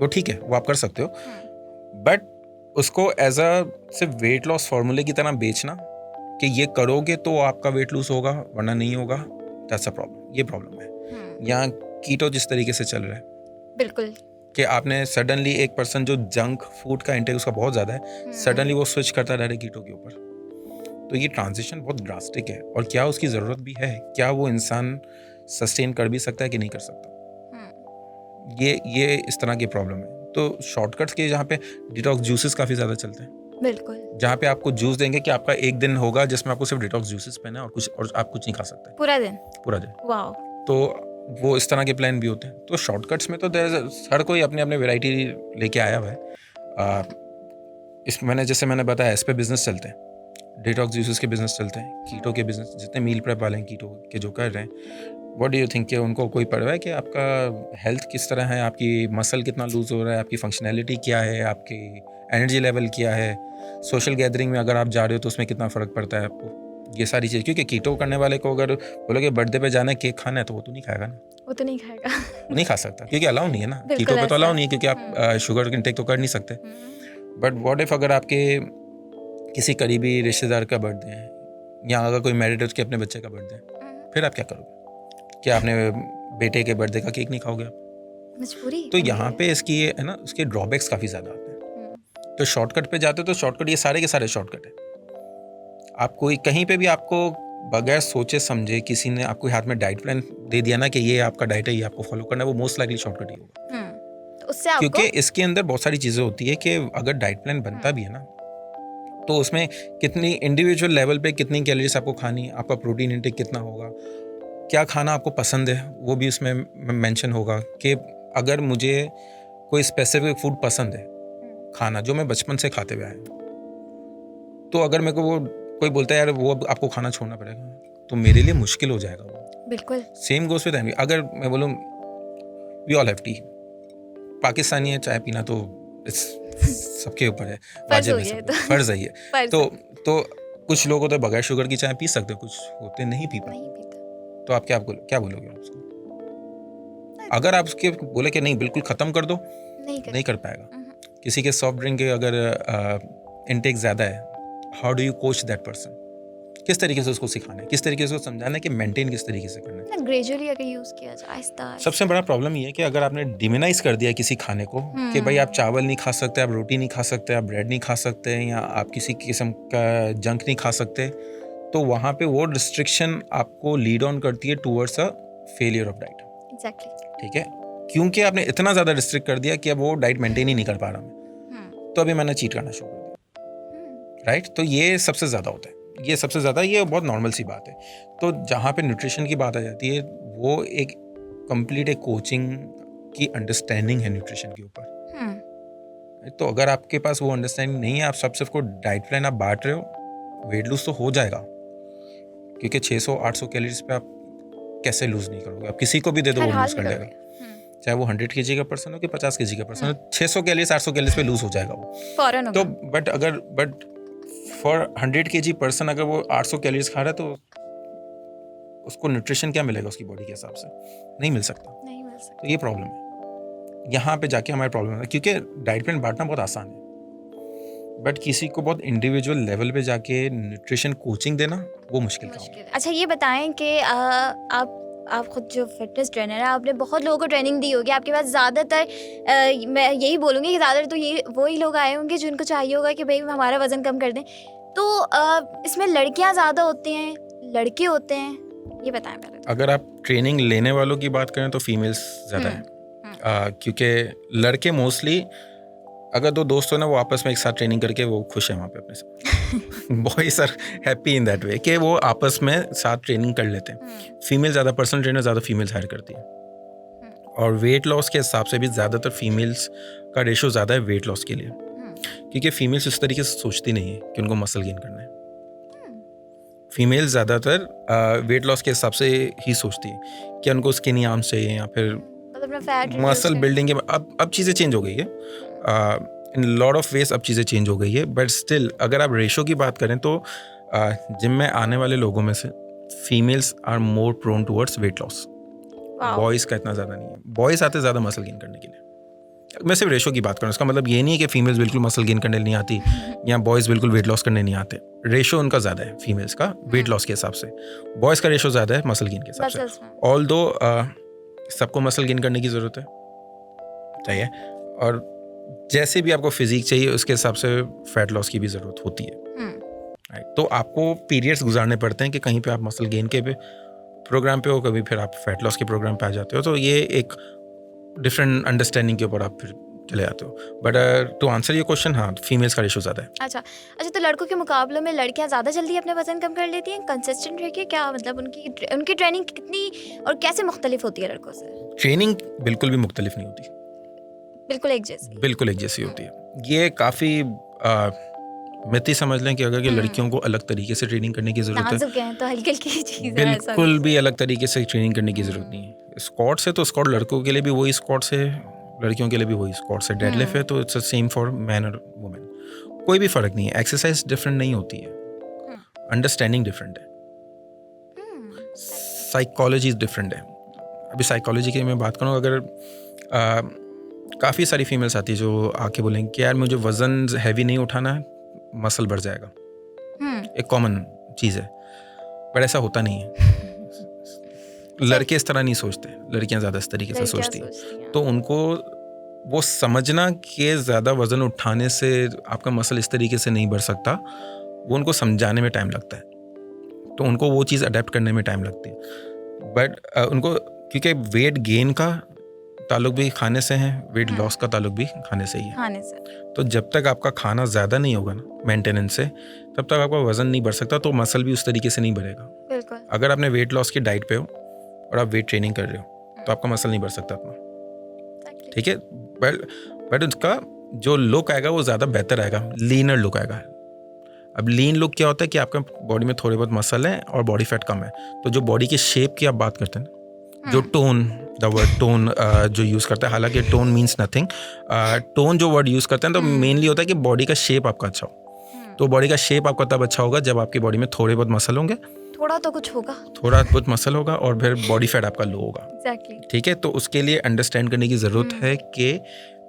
वो ठीक है, वो आप कर सकते हो, बट उसको एज अ सिर्फ वेट लॉस फार्मूले की तरह बेचना कि ये करोगे तो आपका वेट लूज होगा वरना नहीं होगा, दैट्स अ प्रॉब्लम। ये प्रॉब्लम है। यहाँ कीटो जिस तरीके से चल रहा है, बिल्कुल कि आपने सडनली एक पर्सन जो जंक फूड का इंटेक उसका बहुत ज़्यादा है, सडनली वो स्विच करता है डायरेक्ट कीटो के ऊपर, तो ये ट्रांजिशन बहुत ड्रास्टिक है। और क्या उसकी ज़रूरत भी है, क्या वो इंसान सस्टेन कर भी सकता है कि नहीं कर सकता, ये इस तरह की प्रॉब्लम है। तो शॉर्टकट्स के जहाँ पे डिटॉक्स जूसेस काफ़ी ज़्यादा चलते हैं, बिल्कुल, जहाँ पे आपको जूस देंगे कि आपका एक दिन होगा जिसमें आपको सिर्फ डिटॉक्स जूसेस पीना है और आप कुछ नहीं खा सकते पूरा दिन। वाओ। तो वो इस तरह के प्लान भी होते हैं। तो शॉर्टकट्स में तो हर कोई अपने अपने वैरायटी लेके आया हुआ है। जैसे मैंने बताया, इस पे बिजनेस चलते हैं, डिटॉक्स जूसेस के बिजनेस चलते हैं, कीटो के बिजनेस, जितने मील प्रेप वाले हैं कीटो के जो कर रहे हैं, व्हाट डू यू थिंक कि उनको कोई परवाह है कि आपका हेल्थ किस तरह है, आपकी मसल कितना लूज हो रहा है, आपकी फंक्शनैलिटी क्या है, आपकी एनर्जी लेवल क्या है, सोशल गैदरिंग में अगर आप जा रहे हो तो उसमें कितना फ़र्क पड़ता है आपको, ये सारी चीज़। क्योंकि कीटो करने वाले को अगर बोलोगे बर्थडे पे जाना है, केक खाना है, तो वो तो नहीं खाएगा ना, वो तो नहीं खाएगा, नहीं खा सकता, क्योंकि अलाउ नहीं है ना, बिल्कुल कीटो पे तो ऐसा। अलाउ नहीं है, क्योंकि आप शुगर इंटेक तो कर नहीं सकते। बट व्हाट इफ अगर आपके किसी करीबी रिश्तेदार का बर्थडे है, या अगर कोई मैरिड है उसके अपने बच्चे का बर्थडे है, फिर आप क्या करोगे? क्या आपने बेटे के बर्थडे का केक नहीं खाओगे आप? मजबूरी। तो यहाँ पे इसकी है ना, उसके ड्रॉबैक्स काफ़ी ज़्यादा आते हैं। तो शॉर्टकट पे जाते हो तो शॉर्टकट, ये सारे के सारे शॉर्टकट है। आप कोई कहीं पे भी आपको बगैर सोचे समझे किसी ने आपको हाथ में डाइट प्लान दे दिया ना कि ये आपका डाइट है, ये आपको फॉलो करना है, वो मोस्ट लाइकली शॉर्टकट ही होगा। तो उससे आपको, क्योंकि इसके अंदर बहुत सारी चीज़ें होती है कि अगर डाइट प्लान बनता भी है ना, तो उसमें कितनी इंडिविजुअल लेवल पे कितनी कैलोरीज आपको खानी, आपका प्रोटीन इंटेक कितना होगा, क्या खाना आपको पसंद है, वो भी उसमें मेंशन होगा कि अगर मुझे कोई स्पेसिफिक फूड पसंद है खाना जो मैं बचपन से खाते हुए आया, तो अगर मेरे को वो कोई बोलता है यार वो आपको खाना छोड़ना पड़ेगा, तो मेरे लिए मुश्किल हो जाएगा वो। बिल्कुल सेम गोस विद एनवी। अगर मैं बोलूँ we all have tea, Pakistani है, चाय पीना तो सबके ऊपर है, वाजिब है, फर्ज है ये। तो कुछ लोग होते बगैर शुगर की चाय पी सकते, कुछ होते नहीं पी पाते, तो आप क्या बोलोगे उसको? अगर आप उसके बोले कि नहीं बिल्कुल ख़त्म कर दो, नहीं कर पाएगा। किसी के सॉफ्ट ड्रिंक के अगर इंटेक ज़्यादा है, how do you coach that person? किस तरीके से उसको सिखाना है, किस तरीके से उसको समझाना है कि मेंटेन किस तरीके से करना है, ग्रेजुअली अगर यूज़ किया जाए आहिस्ता। सबसे बड़ा प्रॉब्लम ये है कि अगर आपने डिमोनाइज कर दिया किसी खाने को कि भाई आप चावल नहीं खा सकते, आप रोटी नहीं खा सकते, आप ब्रेड नहीं खा सकते, या आप किसी किस्म का जंक नहीं खा सकते, तो वहाँ पे वो रिस्ट्रिक्शन आपको लीड ऑन करती है towards a failure of diet. Exactly. ठीक है, क्योंकि आपने इतना ज़्यादा रिस्ट्रिक्ट कर दिया कि अब वो डाइट मेंटेन ही नहीं कर पा रहा मैं, तो अभी मैंने चीट करना शुरू कर दिया, राइट? तो ये सबसे ज़्यादा होता है, ये सबसे ज़्यादा, ये बहुत नॉर्मल सी बात है। तो जहाँ पे न्यूट्रिशन की बात आ जाती है, वो एक कंप्लीट एक कोचिंग की अंडरस्टैंडिंग है न्यूट्रिशन के ऊपर। तो अगर आपके पास वो अंडरस्टैंडिंग नहीं है, आप सबको डाइट प्लान आप बांट रहे हो, वेट लूज तो हो जाएगा, क्योंकि 600-800 कैलोरीज पे आप कैसे लूज नहीं करोगे? आप किसी को भी दे दो वो लूज कर लेगा, चाहे वो 100 kg का पर्सन हो कि 50 kg का पर्सन हो, 600 कैलोरीज 800 कैलोरीज पे लूज हो जाएगा वो फौरन। तो बट फॉर 100 kg पर्सन अगर वो 800 कैलोरीज खा रहा है, तो उसको न्यूट्रिशन क्या मिलेगा उसकी बॉडी के हिसाब से? नहीं मिल सकता। तो ये प्रॉब्लम है, यहाँ पे जाके हमारी प्रॉब्लम है, क्योंकि डाइट प्लान बांटना बहुत आसान है, बट किसी को बहुत इंडिविजुअल लेवल पे जाके न्यूट्रिशन कोचिंग देना वो मुश्किल काम है। अच्छा ये बताएं कि आप खुद जो फिटनेस ट्रेनर है, आपने बहुत लोगों को ट्रेनिंग दी होगी, आपके पास ज़्यादातर मैं यही बोलूँगी कि ज़्यादातर तो ये वही लोग आए होंगे जिनको चाहिए होगा कि भाई हमारा वज़न कम कर दें, तो इसमें लड़कियाँ ज़्यादा होती हैं, लड़के होते हैं, ये बताएं पहले। अगर आप ट्रेनिंग लेने वालों की बात करें तो फीमेल्स ज़्यादा है, क्योंकि लड़के मोस्टली अगर दो दोस्त हो ना, वो आपस में एक साथ ट्रेनिंग करके वो खुश है वहाँ पे अपने साथ। Boys are happy in that way कि वो आपस में साथ ट्रेनिंग कर लेते हैं। फीमेल ज़्यादा, पर्सनल ट्रेनर ज़्यादा फीमेल्स हायर करती है, और वेट लॉस के हिसाब से भी ज़्यादातर फीमेल्स का रेशो ज़्यादा है वेट लॉस के लिए, क्योंकि फीमेल्स इस तरीके से सोचती नहीं है कि उनको मसल गेन करना है। फीमेल ज़्यादातर वेट लॉस के हिसाब से ही सोचती है कि उनको स्किनी आर्म्स चाहिए, या फिर मसल बिल्डिंग के। अब चीज़ें चेंज हो गई है, इन लॉट ऑफ वेज अब चीज़ें चेंज हो गई है, बट स्टिल अगर आप रेशो की बात करें तो जिम में आने वाले लोगों में से females are more prone towards weight loss, boys का इतना ज़्यादा नहीं है। बॉयज़ आते ज़्यादा मसल गेन करने के लिए। मैं सिर्फ रेशो की बात करूँ, इसका मतलब ये नहीं है कि फीमेल्स बिल्कुल मसल गेन करने नहीं आती या बॉयज़ बिल्कुल वेट लॉस करने नहीं आते। रेशो उनका ज़्यादा है फीमेल्स का वेट लॉस के हिसाब से, बॉयज़ का रेशो ज़्यादा है मसल गेन के हिसाब से। ऑल्दो सबको मसल गेन करने की ज़रूरत है, सही है। और जैसे भी आपको फिजिक चाहिए उसके हिसाब से फैट लॉस की भी ज़रूरत होती है। राइट, तो आपको पीरियड्स गुजारने पड़ते हैं कि कहीं पे आप मसल गेन के प्रोग्राम पे हो, कभी फिर आप फैट लॉस के प्रोग्राम पे आ जाते हो। तो ये एक डिफरेंट अंडरस्टैंडिंग के ऊपर आप फिर चले जाते हो। बट टू आंसर ये क्वेश्चन, हाँ, फीमेल्स का रेशो ज़्यादा है। अच्छा, तो लड़कों के मुकाबले में लड़कियां ज़्यादा जल्दी अपने वजन कम कर लेती हैं कंसिस्टेंट रह के? क्या मतलब उनकी ट्रेनिंग कितनी और कैसे मुख्तलिफ होती है लड़कों से? ट्रेनिंग बिल्कुल भी मुख्तलिफ नहीं होती, बिल्कुल एक जैसी होती है। ये काफ़ी मिथ ही समझ लें कि अगर कि लड़कियों को अलग तरीके से ट्रेनिंग करने की ज़रूरत नाजुक हैं तो हल्की हल्की चीज़ है, बिल्कुल भी अलग तरीके से ट्रेनिंग करने की ज़रूरत नहीं है। स्क्वाट्स है तो स्क्वाट लड़कों के लिए भी वही स्क्वाट्स है, लड़कियों के लिए भी वही स्क्वाट्स है। डेडलिफ्ट है तो इट्स सेम फॉर मैन और वुमेन, कोई भी फ़र्क नहीं है। एक्सरसाइज डिफरेंट नहीं होती है, अंडरस्टैंडिंग डिफरेंट है, साइकोलॉजी डिफरेंट है। अभी साइकोलॉजी की मैं बात करूँ, अगर काफ़ी सारी फीमेल्स आती है जो आके बोलेंगे कि यार मुझे वज़न हैवी नहीं उठाना है, मसल बढ़ जाएगा। एक कॉमन चीज़ है, बट ऐसा होता नहीं है। लड़के इस तरह नहीं सोचते, लड़कियां ज़्यादा इस तरीके से सोचती हैं। तो उनको वो समझना कि ज़्यादा वज़न उठाने से आपका मसल इस तरीके से नहीं बढ़ सकता, वो उनको समझाने में टाइम लगता है। तो उनको वो चीज़ अडेप्ट करने में टाइम लगती है। बट उनको, क्योंकि वेट गेन का ताल्लुक भी खाने से है, वेट लॉस का ताल्लुक भी खाने से ही है। खाने से। तो जब तक आपका खाना ज़्यादा नहीं होगा ना मेंटेनेंस से, तब तक आपका वज़न नहीं बढ़ सकता, तो मसल भी उस तरीके से नहीं बढ़ेगा। बिल्कुल। अगर आपने वेट लॉस की डाइट पे हो और आप वेट ट्रेनिंग कर रहे हो तो आपका मसल नहीं बढ़ सकता अपना, ठीक है। बट उसका जो लुक आएगा वो ज़्यादा बेहतर आएगा, लीनर लुक आएगा। अब लीन लुक क्या होता है कि आपका बॉडी में थोड़े बहुत मसल है और बॉडी फैट कम है। तो जो बॉडी के शेप की आप बात करते हैं, जो टोन, द वर्ड टोन जो यूज़ करते हैं, हालांकि टोन मीन्स नथिंग, टोन जो वर्ड यूज़ करते हैं तो मेनली होता है कि बॉडी का शेप आपका अच्छा हो। तो बॉडी का शेप आपका तब अच्छा होगा जब आपकी बॉडी में थोड़े बहुत मसल होंगे, थोड़ा तो कुछ होगा, थोड़ा बहुत मसल होगा, और फिर बॉडी फैट आपका लो होगा। Exactly. ठीक है। तो उसके लिए अंडरस्टैंड करने की ज़रूरत है कि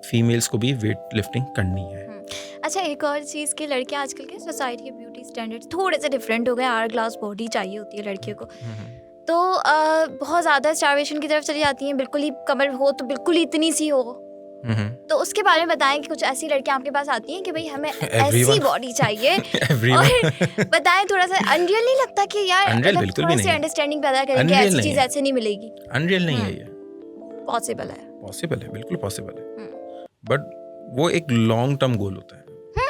फीमेल्स को भी वेट लिफ्टिंग करनी है। अच्छा, एक और चीज़ कि लड़कियां आजकल के सोसाइटी के ब्यूटी स्टैंडर्ड्स थोड़े से डिफरेंट हो गए। आवर ग्लास बॉडी चाहिए होती है लड़कियों को, तो बहुत ज़्यादा स्टार्वेशन की तरफ चली जाती हैं। बिल्कुल ही कमर हो तो बिल्कुल ही इतनी सी हो, तो उसके बारे में बताएं कि कुछ ऐसी लड़कियां आपके पास आती हैं कि भाई हमें ऐसी बॉडी चाहिए और बताएं थोड़ा सा। अनरियल नहीं लगता कि यार थोड़ा सी अंडरस्टैंडिंग पैदा करें कि ऐसी चीज़ ऐसे नहीं मिलेगी? अनरियल नहीं है ये, पॉसिबल है, बिल्कुल पॉसिबल है। बट वो एक लॉन्ग टर्म गोल होता है,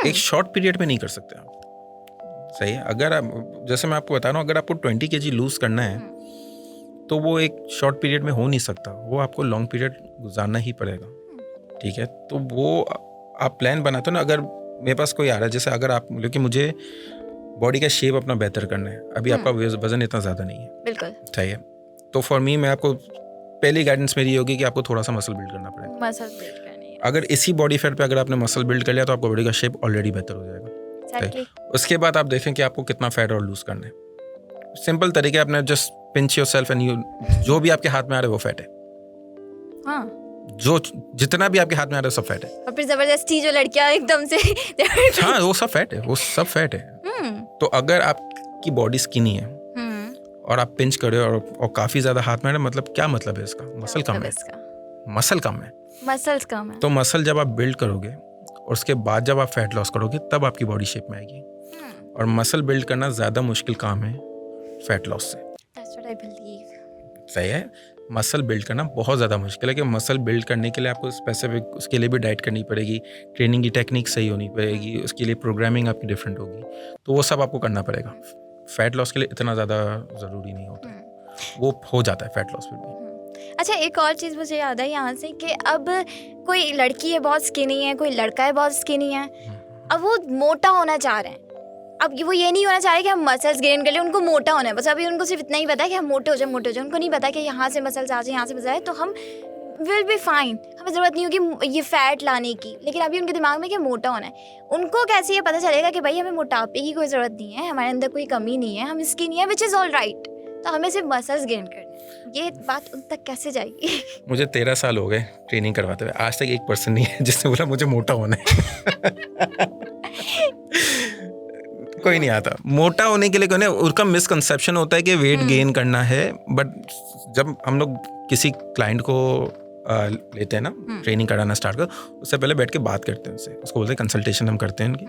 एक शॉर्ट पीरियड में नहीं कर सकते आप। सही है। अगर आप, जैसे मैं आपको बता रहा हूँ, अगर आपको 20 kg लूज करना है तो वो एक शॉर्ट पीरियड में हो नहीं सकता, वो आपको लॉन्ग पीरियड गुजारना ही पड़ेगा। ठीक है। तो वो आप प्लान बनाते हो ना। अगर मेरे पास कोई आ रहा है, जैसे अगर आप बोले कि मुझे बॉडी का शेप अपना बेहतर करना है, अभी आपका वजन इतना ज़्यादा नहीं है, बिल्कुल सही है, तो फॉर मी, मैं आपको पहली गाइडेंस मेरी होगी कि आपको थोड़ा सा मसल बिल्ड करना पड़ेगा। मसल बिल्ड करनी है। अगर इसी बॉडी फैट पे अगर आपने मसल बिल्ड कर लिया तो आपका बॉडी का शेप ऑलरेडी बेहतर हो जाएगा। Exactly. उसके बाद आप देखें कि आपको कितना फैट और लूज करना है। सिंपल तरीके, आपने just pinch yourself and you, जो भी आपके हाथ में आ रहा है वो फैट है। हाँ, जो जितना भी आपके हाथ में आ रहा है सब फैट है। और फिर जबरदस्ती जो लड़कियां एकदम से हाँ, वो सब फैट है, वो सब फैट है। तो अगर आपकी बॉडी स्किनी है और आप पिंच कर रहे हो और काफी ज्यादा हाथ में आ रहा है, मतलब क्या मतलब है इसका? मसल कम है, मसल कम है, मसल्स कम है। तो मसल जब आप बिल्ड करोगे और उसके बाद जब आप फैट लॉस करोगे तब आपकी बॉडी शेप में आएगी। और मसल बिल्ड करना ज़्यादा मुश्किल काम है फैट लॉस से। That's what I believe. सही है। मसल बिल्ड करना बहुत ज़्यादा मुश्किल है कि मसल बिल्ड करने के लिए आपको स्पेसिफिक, उसके लिए भी डाइट करनी पड़ेगी, ट्रेनिंग की टेक्निक सही होनी पड़ेगी, उसके लिए प्रोग्रामिंग आपकी डिफरेंट होगी, तो वो सब आपको करना पड़ेगा। फैट लॉस के लिए इतना ज़्यादा ज़रूरी नहीं होता, वो हो जाता है फैट लॉस फिर भी। अच्छा, एक और चीज़ मुझे याद है यहाँ से कि अब कोई लड़की है बहुत स्किनी है, कोई लड़का है बहुत स्किनी है, अब वो मोटा होना चाह रहे हैं। अब वो ये नहीं होना चाह रहे कि हम मसल्स गेन कर ले, उनको मोटा होना है बस। अभी उनको सिर्फ इतना ही पता है कि हम मोटे हो जाए। उनको नहीं पता कि यहाँ से मसल्स आ जाए, यहाँ से मसल आए तो हम विल बी फाइन, हमें ज़रूरत नहीं होगी ये फैट लाने की। लेकिन अभी उनके दिमाग में कि मोटा होना है। उनको कैसे ये पता चलेगा कि भाई हमें मोटापे की कोई ज़रूरत नहीं है, हमारे अंदर कोई कमी नहीं है, हम स्किनी है, विच इज़ ऑल राइट, तो हमें सिर्फ मसल्स गेन करने। ये बात उन तक कैसे जाएगी? मुझे 13 साल हो गए ट्रेनिंग करवाते हुए, आज तक एक पर्सन नहीं है जिसने बोला मुझे मोटा होना है। कोई नहीं आता मोटा होने के लिए। कोई नहीं, उसका मिसकंसेप्शन होता है कि वेट गेन करना है। बट जब हम लोग किसी क्लाइंट को लेते हैं ना, ट्रेनिंग कराना स्टार्ट कर, उससे पहले बैठ के बात करते हैं उनसे, उसको बोलते हैं कंसल्टेशन हम करते हैं उनकी।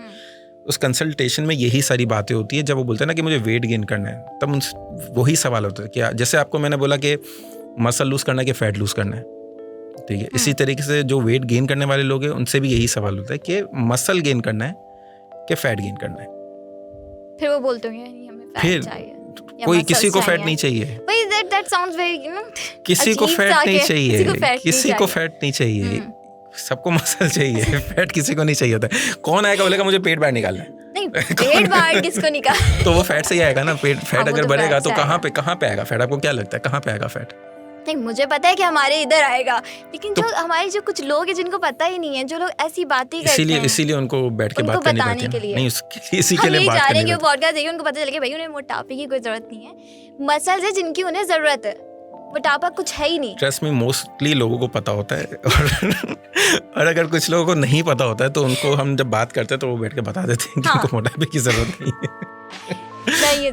उस कंसल्टेशन में यही सारी बातें होती है। जब वो बोलते हैं ना कि मुझे वेट गेन करना है, तब उनसे वही सवाल होता है कि जैसे आपको मैंने बोला कि मसल लूज करना है कि फैट लूज करना है, ठीक है, इसी तरीके से जो वेट गेन करने वाले लोग हैं उनसे भी यही सवाल होता है कि मसल गेन करना है कि फैट गेन करना है। फिर वो बोलते होंगे नहीं हमें फैट फिर चाहिए, कोई किसी को फैट नहीं चाहिए, that sounds very, you know, किसी को अजीब फैट सा नहीं कि चाहिए, किसी को फैट नहीं चाहिए, सबको मसल चाहिए, फैट किसी को नहीं चाहिए होता है। कौन आएगा बोलेगा मुझे पेट बाहर निकालना है, नहीं, पेट बाहर किसको निकाल तो वो फैट से ही आएगा ना। फैट वो अगर तो बढ़ेगा फैट तो से कहाँ पे आएगा फैट? आपको क्या लगता है कहाँ पे आएगा फैट? नहीं, मुझे पता है कि हमारे इधर आएगा, लेकिन जो हमारे जो कुछ लोग हैं जिनको पता ही नहीं है, जो लोग ऐसी बातें करते हैं, इसीलिए उनको बैठ के बात करनी पड़ती है। नहीं, इसी के लिए बात हम करनी यही पॉडकास्ट देखिए, उनको पता चले कि भाई उन्हें मोटापे की कोई जरूरत नहीं है, मसल्स है जिनकी उन्हें जरूरत है, मोटापा कुछ है ही नहीं। ट्रस्ट में मोस्टली लोगों को पता होता है, और अगर कुछ लोगों को नहीं पता होता है तो उनको हम जब बात करते हैं तो वो बैठ के बता देते हैं कि उनको मोटापे की जरूरत नहीं है। नहीं है,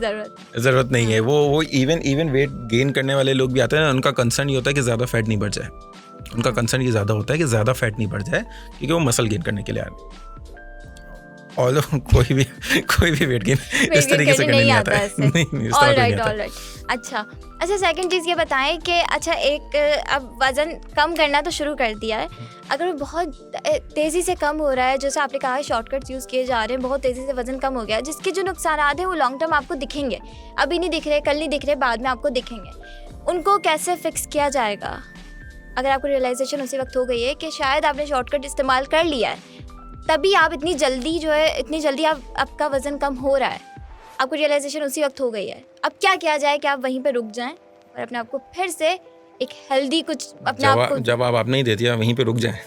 जरूरत नहीं है। वो इवन वेट गेन करने वाले लोग भी आते हैं, उनका कंसर्न ये होता है कि ज़्यादा फैट नहीं बढ़ जाए। उनका कंसर्न ये ज़्यादा होता है कि ज़्यादा फैट नहीं बढ़ जाए, क्योंकि वो मसल गेन करने के लिए आ रहे हैं। और कोई भी वेट गेन इस तरीके से नहीं आता है। नहीं, इस तरह नहीं आता। अच्छा, सेकंड चीज़ ये बताएं कि अच्छा, एक अब वज़न कम करना तो शुरू कर दिया है, अगर वो बहुत तेज़ी से कम हो रहा है, जैसे आपने कहा शॉर्टकट्स यूज़ किए जा रहे हैं, बहुत तेज़ी से वज़न कम हो गया है, जिसके जो नुकसान हैं वो लॉन्ग टर्म आपको दिखेंगे, अभी नहीं दिख रहे, कल नहीं दिख रहे, बाद में आपको दिखेंगे, उनको कैसे फिक्स किया जाएगा? अगर आपको रियलाइजेशन उसी वक्त हो गई है कि शायद आपने शॉर्टकट इस्तेमाल कर लिया है, तभी आप इतनी जल्दी आपका वज़न कम हो रहा है, आपको रियलाइजेशन उसी वक्त हो गई है, अब क्या किया जाए कि आप वहीं पे रुक जाएं और अपने आप को फिर से एक हेल्दी कुछ अपने आप को जवाब आपने ही दे दिया, वहीं पे रुक जाएं।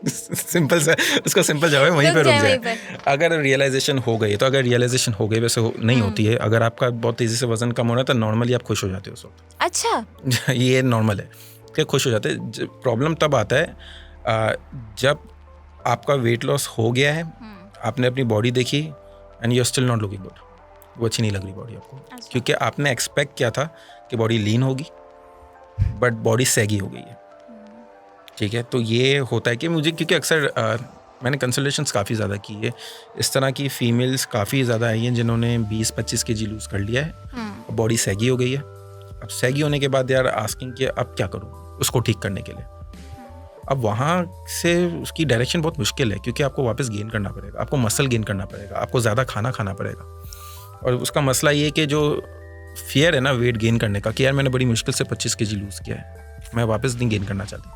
सिंपल सा उसका सिंपल जवाब है, वहीं पे रुक जाए। अगर रियलाइजेशन हो गई तो, अगर रियलाइजेशन हो गई, वैसे नहीं होती है, अगर आपका बहुत तेज़ी से वज़न कम हो रहा है तो नॉर्मली आप खुश हो जाते हो उस वक्त। अच्छा, ये नॉर्मल है कि खुश हो जाते हैं। प्रॉब्लम तब आता है जब आपका वेट लॉस हो गया है, आपने अपनी बॉडी देखी and you are still not looking good, वो अच्छी नहीं लग रही बॉडी आपको। अच्छा। क्योंकि आपने एक्सपेक्ट किया था कि बॉडी लीन होगी, बट बॉडी सैगी हो गई है, ठीक है। तो ये होता है कि मुझे, क्योंकि अक्सर मैंने कंसल्टेशंस काफ़ी ज़्यादा की है, इस तरह की फीमेल्स काफ़ी ज़्यादा आई हैं जिन्होंने 20-25 kg लूज़ कर लिया है, बॉडी सैगी हो गई है। अब सैगी होने के बाद यार आस्किंग कि अब क्या करूँ उसको ठीक करने के लिए। अब वहाँ से उसकी डायरेक्शन बहुत मुश्किल है, क्योंकि आपको वापस गेन करना पड़ेगा, आपको मसल गेन करना पड़ेगा, आपको ज़्यादा खाना खाना पड़ेगा। और उसका मसला ये है कि जो फियर है ना वेट गेन करने का, कि यार मैंने बड़ी मुश्किल से 25 kg लूज़ किया है, मैं वापस नहीं गेन करना चाहती,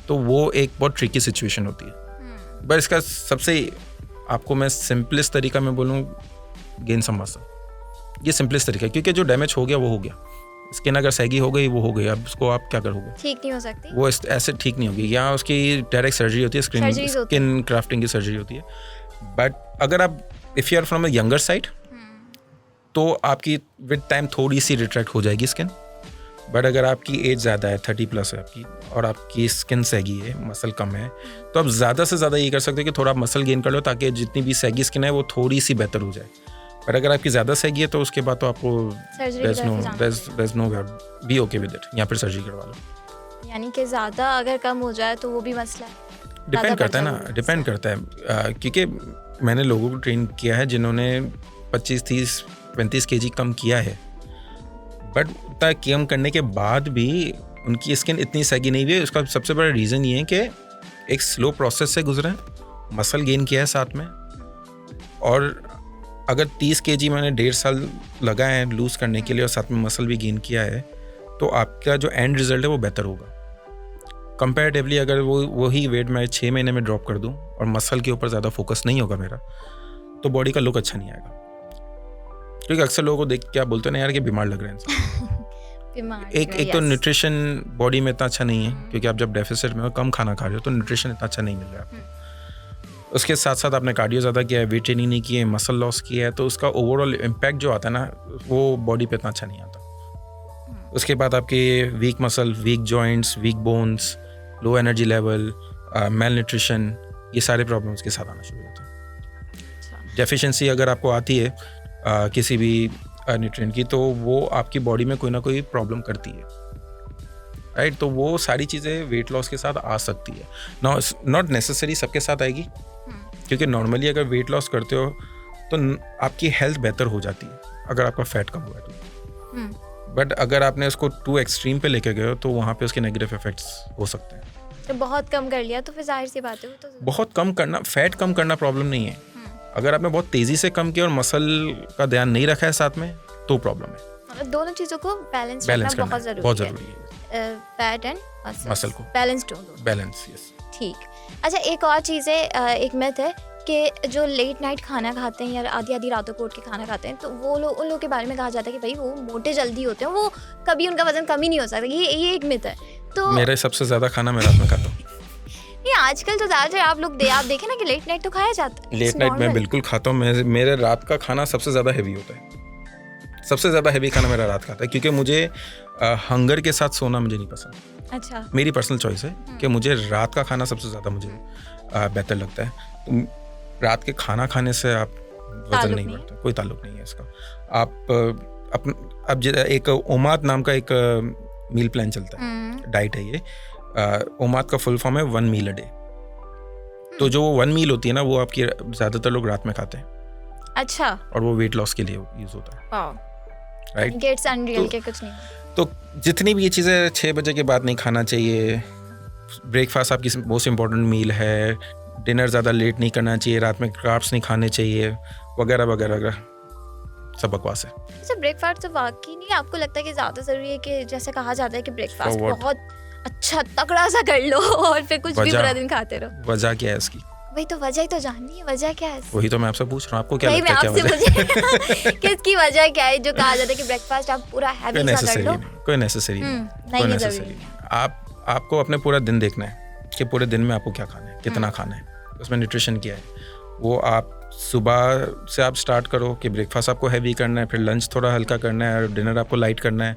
तो वो एक बहुत ट्रिकी सिचुएशन होती है। बट इसका सबसे, आपको मैं सिंपलेस्ट तरीका में बोलूँ, गेन सम मसल, ये सिंपलेस्ट तरीका है, क्योंकि जो डैमेज हो गया वो हो गया। स्किन अगर सैगी हो गई वो हो गई, अब उसको आप क्या करोगे? ठीक नहीं हो सकती वो, ऐसे ठीक नहीं होगी। यहाँ उसकी डायरेक्ट सर्जरी होती है, स्किन क्राफ्टिंग की सर्जरी होती है। बट अगर आप if you are from a younger side तो आपकी विद टाइम थोड़ी सी रिट्रैक्ट हो जाएगी स्किन। बट अगर आपकी एज ज़्यादा है, 30+ है आपकी, और आपकी स्किन सैगी है, मसल कम है, तो आप ज़्यादा से ज़्यादा ये कर सकते हो कि थोड़ा आप मसल गेन कर लो, ताकि जितनी भी सैगी स्किन है वो थोड़ी सी बेहतर हो जाए। पर अगर आपकी ज़्यादा सैगी है तो उसके बाद तो आपको there's no be okay with it, या फिर सर्जरी करवा लो। यानी कि ज़्यादा अगर कम हो जाए तो वो भी मसला है। डिपेंड करता है क्योंकि मैंने लोगों को ट्रेन किया है जिन्होंने 25, 30, 35 kg कम किया है, बट उतना कम करने के बाद भी उनकी स्किन इतनी सैगी नहीं हुई है। उसका सबसे बड़ा रीज़न ये है कि एक स्लो प्रोसेस से गुजरे, मसल गेन किया है साथ में, और अगर 30 kg मैंने 1.5 साल लगाए हैं लूज़ करने के लिए और साथ में मसल भी गेन किया है, तो आपका जो एंड रिजल्ट है वो बेहतर होगा कंपैरेटिवली। अगर वही वेट मैं 6 महीने में ड्रॉप कर दूं और मसल के ऊपर ज़्यादा फोकस नहीं होगा मेरा, तो बॉडी का लुक अच्छा नहीं आएगा। क्योंकि अक्सर लोगों को देख के आप बोलते हैं ना यार कि बीमार लग रहे हैं। एक तो न्यूट्रिशन बॉडी में इतना अच्छा नहीं है, क्योंकि आप जब डेफिसिट में हो, कम खाना खा रहे हो, तो न्यूट्रिशन इतना अच्छा नहीं मिल रहा है आपको। उसके साथ साथ आपने कार्डियो ज़्यादा किया है, वेट ट्रेनिंग नहीं की है, मसल लॉस किया है, तो उसका ओवरऑल इम्पैक्ट जो आता है ना वो बॉडी पे इतना अच्छा नहीं आता। उसके बाद आपके weak muscle, weak joints, weak bones, low energy level, malnutrition, ये सारे प्रॉब्लम्स के साथ आना शुरू होते हैं। डेफिशिएंसी अगर आपको आती है किसी भी न्यूट्रिएंट की, तो वो आपकी बॉडी में कोई ना कोई प्रॉब्लम करती है। राइट। तो वो सारी चीज़ें वेट लॉस के साथ आ सकती है, नॉट नेसेसरी सबके साथ आएगी, क्योंकि नॉर्मली अगर वेट लॉस करते हो तो आपकी हेल्थ बेहतर हो जाती है अगर आपका फैट कम हुआ है तो। बट अगर आपने उसको टू एक्सट्रीम पे लेके गए हो तो वहाँ पे उसके नेगेटिव इफेक्ट्स हो सकते हैं। तो बहुत कम कर लिया तो फिर जाहिर सी बात है वो तो बहुत कम करना, फैट कम करना प्रॉब्लम नहीं है। अगर आपने बहुत तेज़ी से कम किया और मसल का ध्यान नहीं रखा है साथ में तो प्रॉब्लम है। मतलब दोनों चीज़ों को बैलेंस करना बहुत ज़रूरी है। फैट एंड मसल को बैलेंस दोनों। Balance, yes. ठीक। अच्छा, एक और चीज़ है, एक मिथ है कि जो लेट नाइट खाना खाते हैं या आधी आधी रातों को उठ के खाना खाते हैं तो वो लोग, उन लोगों के बारे में कहा जाता है कि भाई वो मोटे जल्दी होते हैं, वो कभी उनका वजन कम ही नहीं हो सकता। ये एक मिथ है। तो मेरे सबसे ज़्यादा खाना मैं रात में खाता हूँ। नहीं, आजकल तो ज़्यादातर आप देखें ना कि लेट नाइट तो खाया जाता है। लेट नाइट मैं बिल्कुल खाता हूँ। मेरे रात का खाना सबसे ज़्यादा हैवी होता है। सबसे ज़्यादा हैवी खाना मेरा रात का आता है, क्योंकि मुझे हंगर के साथ सोना मुझे नहीं पसंद। अच्छा। मेरी पर्सनल चॉइस है कि मुझे रात का खाना सबसे ज़्यादा मुझे बेहतर लगता है। तो रात के खाना खाने से आप वजन नहीं बढ़ता, कोई ताल्लुक नहीं है इसका। अब एक ओमाद नाम का एक मील प्लान चलता है, डाइट है ये। ओमाद का फुल फॉर्म है 1 मील अ डे। तो जो 1 मील होती है ना वो आपकी ज़्यादातर लोग रात में खाते हैं। अच्छा। और वो वेट लॉस के लिए यूज़ होता है, राइट। गेट्स अनरियल के कुछ नहीं। तो जितनी भी ये चीज़ें 6 बजे के बाद नहीं खाना चाहिए। ब्रेकफास्ट आपकी मोस्ट इम्पॉर्टेंट मील है। डिनर ज़्यादा लेट नहीं करना चाहिए। रात में कार्ब्स नहीं खाने चाहिए, वगैरह वगैरह वगैरह, सब बकवास है। अच्छा, ब्रेकफास्ट तो वाकई नहीं आपको लगता है कि ज़्यादा ज़रूरी है कि जैसे कहा जाता है कि ब्रेकफास्ट बहुत अच्छा तगड़ा सा कर लो और फिर कुछ भी पूरा दिन खाते रहो? वजह क्या है इसकी? वही तो वजह ही तो जाननी है, वजह क्या है? वही तो मैं आपसे पूछ रहा हूँ, आपको क्या लगता है क्या वजह? किसकी वजह क्या है जो कहा जाता है कि ब्रेकफास्ट आप पूरा हैवी सा कर लो? कोई नेसेसरी नहीं। आपको अपने पूरा दिन देखना है कि पूरे दिन में आपको क्या खाना है, कितना खाना है, उसमें न्यूट्रिशन क्या है। वो आप सुबह से आप स्टार्ट करो कि ब्रेकफास्ट आपको हैवी करना है, फिर लंच थोड़ा हल्का करना है और डिनर आपको लाइट करना है,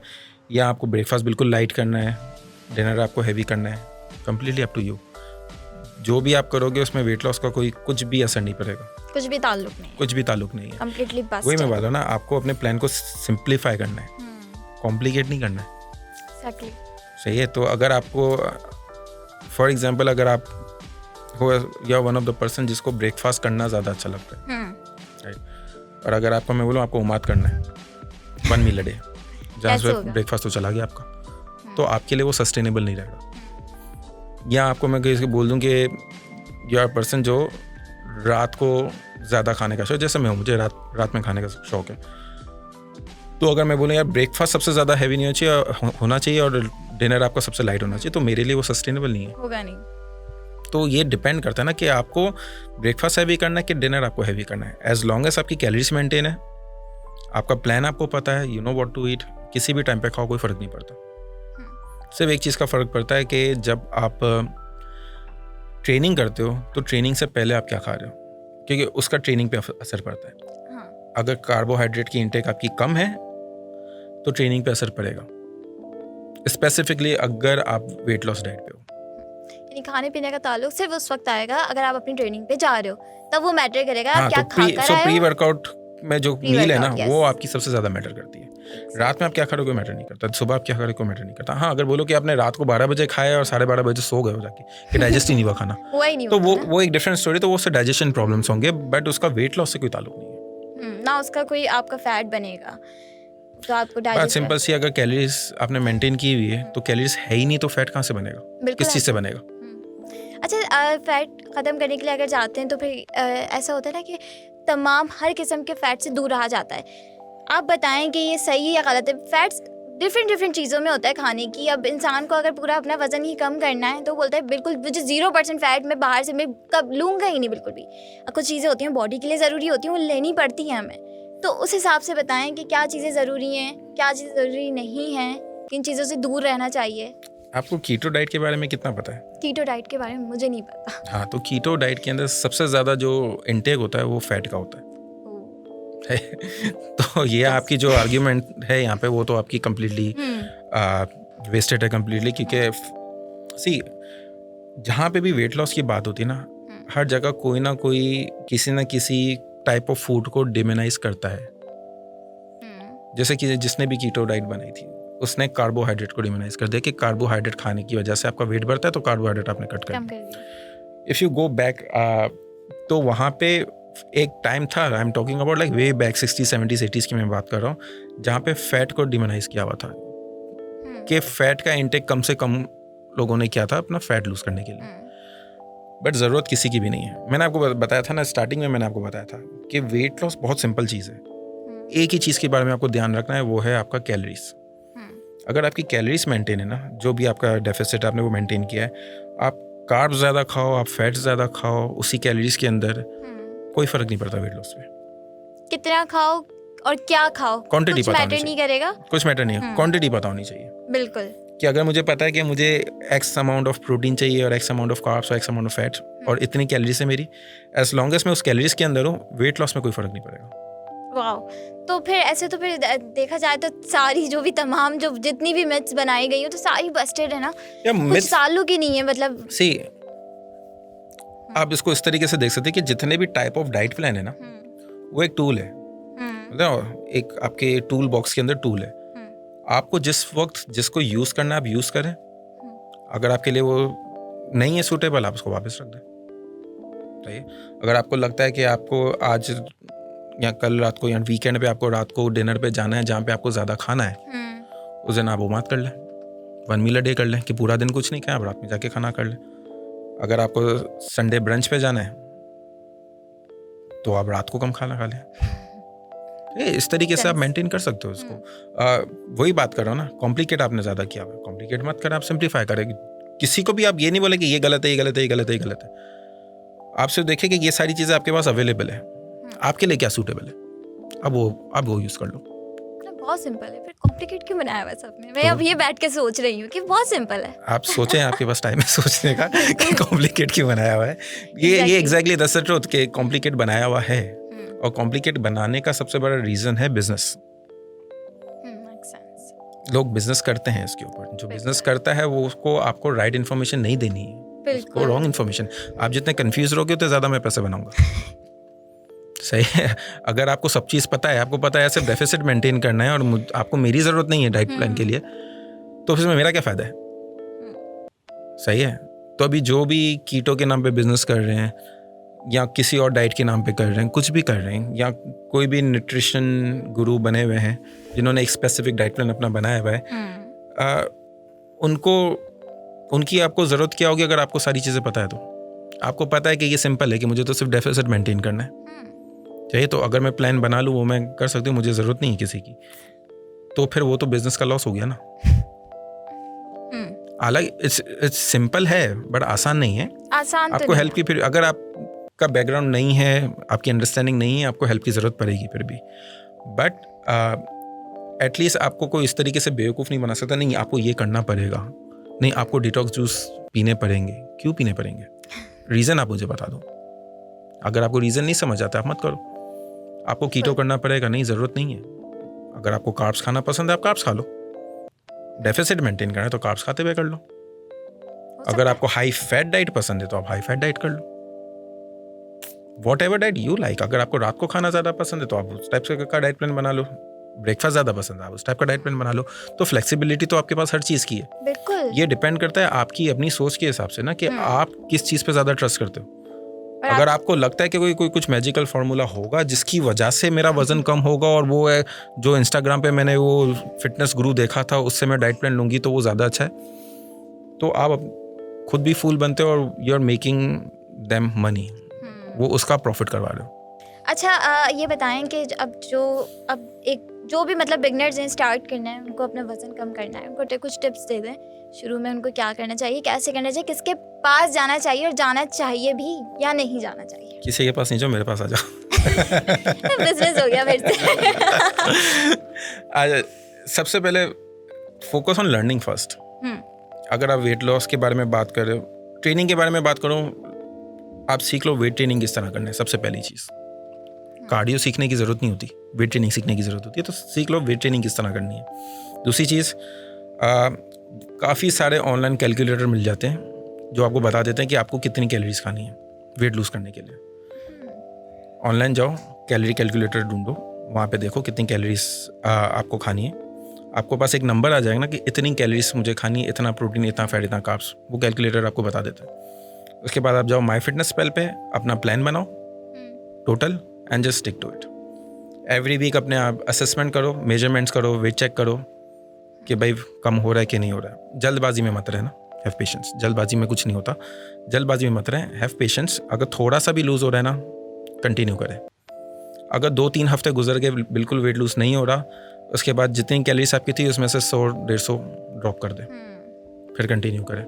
या आपको ब्रेकफास्ट बिल्कुल लाइट करना है, डिनर आपको हैवी करना है। Completely up to you. जो भी आप करोगे उसमें वेट लॉस का कोई कुछ भी असर नहीं पड़ेगा, कुछ भी ताल्लुक नहीं है, कंप्लीटली बस। वही मैं बता रहा हूं ना, आपको अपने प्लान को सिंप्लीफाई करना है, कॉम्प्लिकेट नहीं करना है। Exactly. सही है। तो अगर आपको फॉर एग्जांपल अगर आप हो या वन ऑफ द पर्सन जिसको ब्रेकफास्ट करना ज़्यादा अच्छा लगता है, राइट, और अगर आपको मैं बोलूँ आपको उमाद करना है 1 मील अ डे, जहाँ से ब्रेकफास्ट तो चला गया आपका, तो आपके लिए वो सस्टेनेबल नहीं रहेगा। या आपको मैं किसी को बोल दूं कि यू आर पर्सन जो रात को ज़्यादा खाने का शौक, जैसे मैं हूँ, मुझे रात में खाने का शौक है, तो अगर मैं बोलूँ यार ब्रेकफास्ट सबसे ज़्यादा हैवी नहीं होना चाहिए और डिनर आपका सबसे लाइट होना चाहिए, तो मेरे लिए वो सस्टेनेबल नहीं है, होगा नहीं। तो ये डिपेंड करता है ना कि आपको ब्रेकफास्ट हैवी करना है कि डिनर आपको हैवी करना है। एज लॉन्ग एज आपकी कैलोरीज मेंटेन है, आपका प्लान आपको पता है, you know what to eat, किसी भी टाइम पे खाओ, कोई फ़र्क नहीं पड़ता। सिर्फ एक चीज़ का फ़र्क पड़ता है कि जब आप ट्रेनिंग करते हो तो ट्रेनिंग से पहले आप क्या खा रहे हो, क्योंकि उसका ट्रेनिंग पे असर पड़ता है। अगर कार्बोहाइड्रेट की इंटेक आपकी कम है तो ट्रेनिंग पे असर पड़ेगा, स्पेसिफिकली अगर आप वेट लॉस डाइट पे हो। यानी खाने पीने का ताल्लुक सिर्फ उस वक्त आएगा अगर आप अपनी ट्रेनिंग पे जा रहे हो, तब वो मैटर करेगा। हाँ, क्या तो खा कर आए हो? प्री वर्कआउट में जो मील है ना, yes. वो आपकी सबसे ज़्यादा मैटर करती है। रात में आप क्या खा रहे हो कोई मैटर नहीं करता, सुबह आप क्या खा रहे हो कोई मैटर नहीं करता। हाँ, अगर बोलो कि आपने रात को 12 बजे खाया और 12:30 बजे सो गए हो जाके कि डाइजेस्ट ही नहीं हुआ खाना, तो वो एक डिफरेंट स्टोरी, तो वो उससे डाइजेशन प्रॉब्लम्स होंगे, बट उसका वेट लॉस से कोई ताल्लुक नहीं है ना, उसका कोई आपका फैट बनेगा तो आपको बात सिंपल सी, अगर कैलोरीज आपने मेंटेन की हुई है तो कैलोरीज है ही नहीं तो फैट कहाँ से बनेगा, किस चीज़ से बनेगा? अच्छा, फैट ख़त्म करने के लिए अगर जाते हैं तो फिर ऐसा होता है ना कि तमाम हर किस्म के फ़ैट से दूर रहा जाता है। आप बताएं कि ये सही है या गलत है? फैट्स डिफरेंट चीज़ों में होता है खाने की। अब इंसान को अगर पूरा अपना वज़न ही कम करना है तो बोलता है बिल्कुल मुझे 0% फैट मैं बाहर से मैं कब लूँगा ही नहीं बिल्कुल भी। कुछ चीज़ें होती हैं बॉडी के लिए ज़रूरी होती हैं, वो लेनी पड़ती हैं हमें, तो उस हिसाब से बताएं कि क्या चीज़ें ज़रूरी हैं, क्या चीज़ें ज़रूरी नहीं हैं, किन चीज़ों से दूर रहना चाहिए। आपको कीटो डाइट के बारे में कितना पता है? कीटो डाइट के बारे में मुझे नहीं पता। हाँ, तो कीटो डाइट के अंदर सबसे ज़्यादा जो इंटेक होता है वो फैट का होता है। तो ये आपकी जो आर्ग्यूमेंट है यहाँ पे, वो तो आपकी कम्प्लीटली वेस्टेड है कम्प्लीटली, क्योंकि सी जहाँ पे भी वेट लॉस की बात होती है ना, हर जगह कोई ना कोई किसी ना किसी टाइप ऑफ फूड को डिमोनाइज करता है। जैसे कि जिसने भी कीटो डाइट बनाई थी उसने कार्बोहाइड्रेट को डिमोनाइज कर दिया कि कार्बोहाइड्रेट खाने की वजह से आपका वेट बढ़ता है, तो कार्बोहाइड्रेट आपने कट कर कम दिया। कर दिया। इफ़ यू गो बैक, तो वहाँ पे एक टाइम था, I am talking about like way back 60s 70s 80s की मैं बात कर रहा हूँ, जहाँ पे फैट को डिमोनाइज किया हुआ था कि फैट का इंटेक कम से कम लोगों ने किया था अपना फैट लूज करने के लिए। बट ज़रूरत किसी की भी नहीं है। मैंने आपको बताया था ना, स्टार्टिंग में मैंने आपको बताया था कि वेट लॉस बहुत सिंपल चीज़ है। एक ही चीज़ के बारे में आपको ध्यान रखना है, वो है आपका कैलोरीज। अगर आपकी कैलोरीज मेंटेन है ना, जो भी आपका डेफिसिट आपने वो मेंटेन किया है, आप कार्ब्स ज़्यादा खाओ, आप फैट्स ज़्यादा खाओ, उसी कैलोरीज के अंदर कोई फ़र्क नहीं पड़ता वेट लॉस में। कितना खाओ और क्या खाओ, क्वांटिटी कुछ पता होनी मैटर नहीं चाहिए। करेगा। कुछ मैटर नहीं है, क्वांटिटी पता होनी चाहिए। बिल्कुल। कि अगर मुझे पता है कि मुझे एक्स अमाउंट ऑफ प्रोटीन चाहिए और एक्स अमाउंट ऑफ कार्ब्स और एक्स अमाउंट ऑफ फैट और इतनी कैलोरीज है मेरी, एज लॉन्ग एज मैं उस कैलोरीज के अंदर हूँ, वेट लॉस में कोई फ़र्क नहीं पड़ेगा। वाओ। तो फिर ऐसे तो फिर देखा जाए तो सारी जो भी तमाम जो जितनी भी मिथ्स बनाई गई हो तो सारी बस्टेड है ना, या कुछ सालों की नहीं है। मतलब सी, आप इसको इस तरीके से देख सकते हैं कि जितने भी टाइप ऑफ डाइट प्लान है ना, वो एक टूल है, मतलब एक आपके टूल बॉक्स के अंदर टूल है। आपको जिस वक्त जिसको यूज़ करना है आप यूज़ करें। अगर आपके लिए वो नहीं है सूटेबल, आप उसको वापस रख दें। सही है। अगर आपको लगता है कि आपको आज या कल रात को या वीकेंड पे आपको रात को डिनर पे जाना है जहाँ पे आपको ज़्यादा खाना है, उस दिन आप वो मत कर लें, 1 मील अ डे कर लें कि पूरा दिन कुछ नहीं खाएं, आप रात में जाके खाना कर लें। अगर आपको संडे ब्रंच पे जाना है तो आप रात को कम खाना खा लें। इस तरीके से आप मेंटेन कर सकते हो इसको। वही बात कर रहा हूँ ना, कॉम्प्लिकेट आपने ज़्यादा किया हुआ है। कॉम्प्लिकेट मत करें, आप सिंप्लीफाई करें। किसी को भी आप ये नहीं बोले कि ये गलत है, ये गलत है, ये गलत है, ये गलत है। आप सिर्फ देखें कि ये सारी चीज़ें आपके पास अवेलेबल है, आपके लिए क्या सूटेबल है, अब वो यूज़ कर लो। बहुत सिंपल है, फिर कॉम्प्लिकेट क्यों बनाया हुआ सबने? मैं अब ये बैठ के सोच रही हूँ कि बहुत सिंपल है। आप सोचें, आपके पास टाइम है सोचने का कि कॉम्प्लिकेट क्यों बनाया हुआ है। ये एग्जैक्टली दैट्स द ट्रुथ कि कॉम्प्लिकेट बनाया हुआ है, और कॉम्प्लिकेट बनाने का सबसे बड़ा रीज़न है बिजनेस। लोग बिजनेस करते हैं इसके ऊपर। जो बिजनेस करता है वो उसको आपको राइट इन्फॉर्मेशन नहीं देनी है, उसको रॉन्ग इन्फॉर्मेशन। आप जितने कंफ्यूज रहोगे उतने ज़्यादा मैं पैसे बनाऊंगा। सही है। अगर आपको सब चीज़ पता है, आपको पता है सिर्फ डेफिसिट मेंटेन करना है और आपको मेरी ज़रूरत नहीं है डाइट प्लान के लिए, तो फिर मेरा क्या फ़ायदा है? सही है। तो अभी जो भी कीटो के नाम पे बिजनेस कर रहे हैं या किसी और डाइट के नाम पे कर रहे हैं, कुछ भी कर रहे हैं, या कोई भी न्यूट्रिशन गुरु बने हुए हैं जिन्होंने एक स्पेसिफिक डाइट प्लान अपना बनाया हुआ है, उनकी आपको ज़रूरत क्या होगी अगर आपको सारी चीज़ें पता है? तो आपको पता है कि ये सिंपल है कि मुझे तो सिर्फ डेफिसिट मेंटेन करना है, चाहिए तो अगर मैं प्लान बना लूँ वो मैं कर सकती हूँ, मुझे ज़रूरत नहीं है किसी की। तो फिर वो तो बिजनेस का लॉस हो गया ना। हालांकि इट्स सिंपल है बट आसान नहीं है। आसान आपको हेल्प की, फिर अगर आपका बैकग्राउंड नहीं है, आपकी अंडरस्टैंडिंग नहीं है, आपको हेल्प की ज़रूरत पड़ेगी फिर भी। बट एटलीस्ट आपको कोई इस तरीके से बेवकूफ़ नहीं बना सकता, नहीं आपको ये करना पड़ेगा, नहीं आपको डिटॉक्स जूस पीने पड़ेंगे। क्यों पीने पड़ेंगे? रीज़न आप मुझे बता दो। अगर आपको रीज़न नहीं समझ आता आप मत करो। आपको कीटो करना पड़ेगा, नहीं ज़रूरत नहीं है। अगर आपको कार्ब्स खाना पसंद है आप कार्ब्स खा लो, डेफिसिट मेंटेन करना है तो कार्ब्स खाते हुए कर लो। अगर आपको हाई फैट डाइट पसंद है तो आप हाई फैट डाइट कर लो, whatever diet you like. अगर आपको रात को खाना ज़्यादा पसंद है तो आप उस टाइप का डाइट प्लान बना लो। ब्रेकफास्ट ज़्यादा पसंद है आप उस टाइप का डाइट प्लान बना लो। तो फ्लेक्सिबिलिटी तो आपके पास हर चीज़ की है। बिल्कुल। ये डिपेंड करता है आपकी अपनी सोच के हिसाब से ना, कि आप किस चीज़ पे ज़्यादा ट्रस्ट करते हो। अगर आपको लगता है कि कोई कुछ मैजिकल फार्मूला होगा जिसकी वजह से मेरा वजन कम होगा, और वो है जो इंस्टाग्राम पे मैंने वो फिटनेस गुरु देखा था उससे मैं डाइट प्लान लूँगी तो वो ज़्यादा अच्छा है, तो आप खुद भी फूल बनते हो और you are making them money, वो उसका प्रॉफिट करवा रहे हो। अच्छा, ये बताएं कि अब जो भी मतलब बिगनर्स हैं, स्टार्ट करना है उनको, अपना वजन कम करना है, उनको कुछ टिप्स दे दें शुरू में। उनको क्या करना चाहिए, कैसे करना चाहिए, किसके पास जाना चाहिए और जाना चाहिए भी या नहीं जाना चाहिए? किसी के पास नहीं जाओ, मेरे पास आ जाओ। बिजनेस हो गया फिर से। सबसे पहले फोकस ऑन लर्निंग फर्स्ट। अगर आप वेट लॉस के बारे में बात कर रहे हो, ट्रेनिंग के बारे में बात करो, आप सीख लो वेट ट्रेनिंग किस तरह करना है। सबसे पहली चीज़, कार्डियो सीखने की ज़रूरत नहीं होती, वेट ट्रेनिंग सीखने की ज़रूरत होती है, तो सीख लो वेट ट्रेनिंग किस तरह करनी है। दूसरी चीज़, काफ़ी सारे ऑनलाइन कैलकुलेटर मिल जाते हैं जो आपको बता देते हैं कि आपको कितनी कैलोरीज खानी है वेट लूज़ करने के लिए। ऑनलाइन जाओ, कैलोरी कैलकुलेटर ढूंढो, वहाँ पे देखो कितनी कैलोरीज आपको खानी है। आपको पास एक नंबर आ जाएगा ना कि इतनी कैलोरीज मुझे खानी है, इतना प्रोटीन, इतना फैट, इतना कार्ब्स, वो कैलकुलेटर आपको बता देता है। उसके बाद आप जाओ माई फिटनेस पैल पे, अपना प्लान बनाओ total and just stick to it. Every week अपने आप असेसमेंट करो, मेजरमेंट्स करो, वेट चेक करो कि भाई कम हो रहा है कि नहीं हो रहा है। जल्दबाजी में मत रहना, हैव पेशेंस। जल्दबाजी में कुछ नहीं होता, जल्दबाजी में मत रहें, हैव पेशेंस। अगर थोड़ा सा भी लूज़ हो रहा है ना, कंटिन्यू करें। अगर 2-3 हफ्ते गुजर गए बिल्कुल वेट लूज़ नहीं हो रहा, उसके बाद जितनी कैलोरीज आपकी थी उसमें से 100-150 ड्रॉप कर दें, फिर कंटिन्यू करें।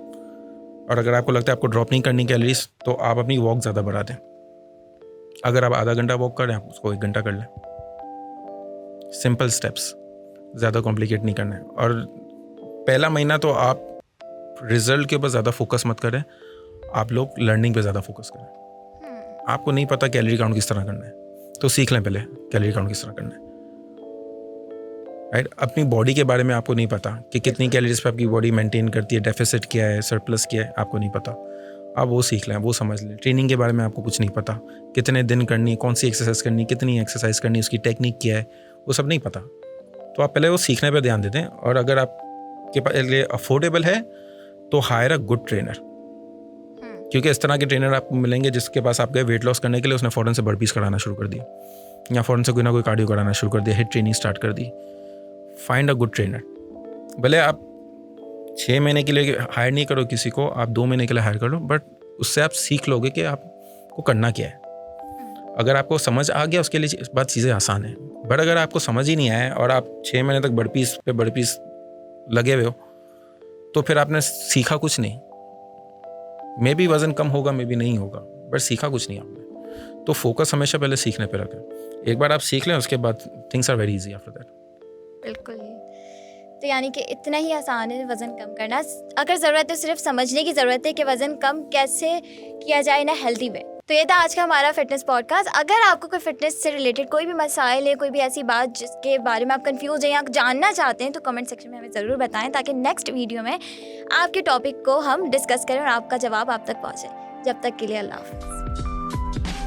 और अगर आपको लगता है आपको ड्रॉप नहीं करनी कैलोरीज, तो आप अपनी वॉक ज़्यादा बढ़ा दें। अगर आप आधा घंटा वॉक करें, आप उसको 1 घंटा कर लें। सिंपल स्टेप्स, ज़्यादा कॉम्प्लिकेट नहीं करना है। और पहला महीना तो आप रिजल्ट के ऊपर ज़्यादा फोकस मत करें, आप लोग लर्निंग पे ज़्यादा फोकस करें। आपको नहीं पता कैलोरी काउंट किस तरह करना है, तो सीख लें पहले कैलोरी काउंट किस तरह करना है, राइट। अपनी बॉडी के बारे में आपको नहीं पता कि कितनी कैलोरीज पे आपकी बॉडी मेंटेन करती है, डेफिसिट क्या है, सरप्लस क्या है, आपको नहीं पता। आप वो सीख लें, वो समझ लें। ट्रेनिंग के बारे में आपको कुछ नहीं पता, कितने दिन करनी है, कौन सी एक्सरसाइज करनी है, कितनी एक्सरसाइज करनी है, उसकी टेक्निक क्या है, वो सब नहीं पता। तो आप पहले वो सीखने पर ध्यान देते हैं। और अगर आपके पास लिए अफोर्डेबल है तो हायर अ गुड ट्रेनर, क्योंकि इस तरह के ट्रेनर आपको मिलेंगे जिसके पास आप गए वेट लॉस करने के लिए, उसने फ़ौरन से बर्पीज कराना शुरू कर दिया, या फ़ौरन से कोई ना कोई कार्डियो कराना शुरू कर दिया, हिट ट्रेनिंग स्टार्ट कर दी। Find a good trainer. भले आप 6 महीने के लिए हायर नहीं करो किसी को, आप 2 महीने के लिए हायर कर लो, बट उससे आप सीख लोगे कि आपको करना क्या है। अगर आपको समझ आ गया, उसके लिए बात चीज़ें आसान है। बट अगर आपको समझ ही नहीं आया और आप 6 महीने तक बर्पीज पे बर्पीज लगे हुए हो, तो फिर आपने सीखा कुछ नहीं। मे बी वज़न कम होगा, मे बी नहीं होगा, बट सीखा कुछ नहीं आपने। तो फोकस हमेशा पहले सीखने पे रखें। एक बार आप सीख लें, उसके बाद things are very easy after that. बिल्कुल। तो यानी कि इतना ही आसान है वज़न कम करना। अगर ज़रूरत है, सिर्फ समझने की ज़रूरत है कि वज़न कम कैसे किया जाए ना हेल्दी वे। तो ये था आज का हमारा फिटनेस पॉडकास्ट। अगर आपको कोई फिटनेस से रिलेटेड कोई भी मसाइल है, कोई भी ऐसी बात जिसके बारे में आप कंफ्यूज हैं या जानना चाहते हैं, तो कमेंट सेक्शन में हमें ज़रूर बताएं, ताकि नेक्स्ट वीडियो में आपके टॉपिक को हम डिस्कस करें और आपका जवाब आप तक पहुँचे। जब तक के लिए अल्लाह हाफ़िज़।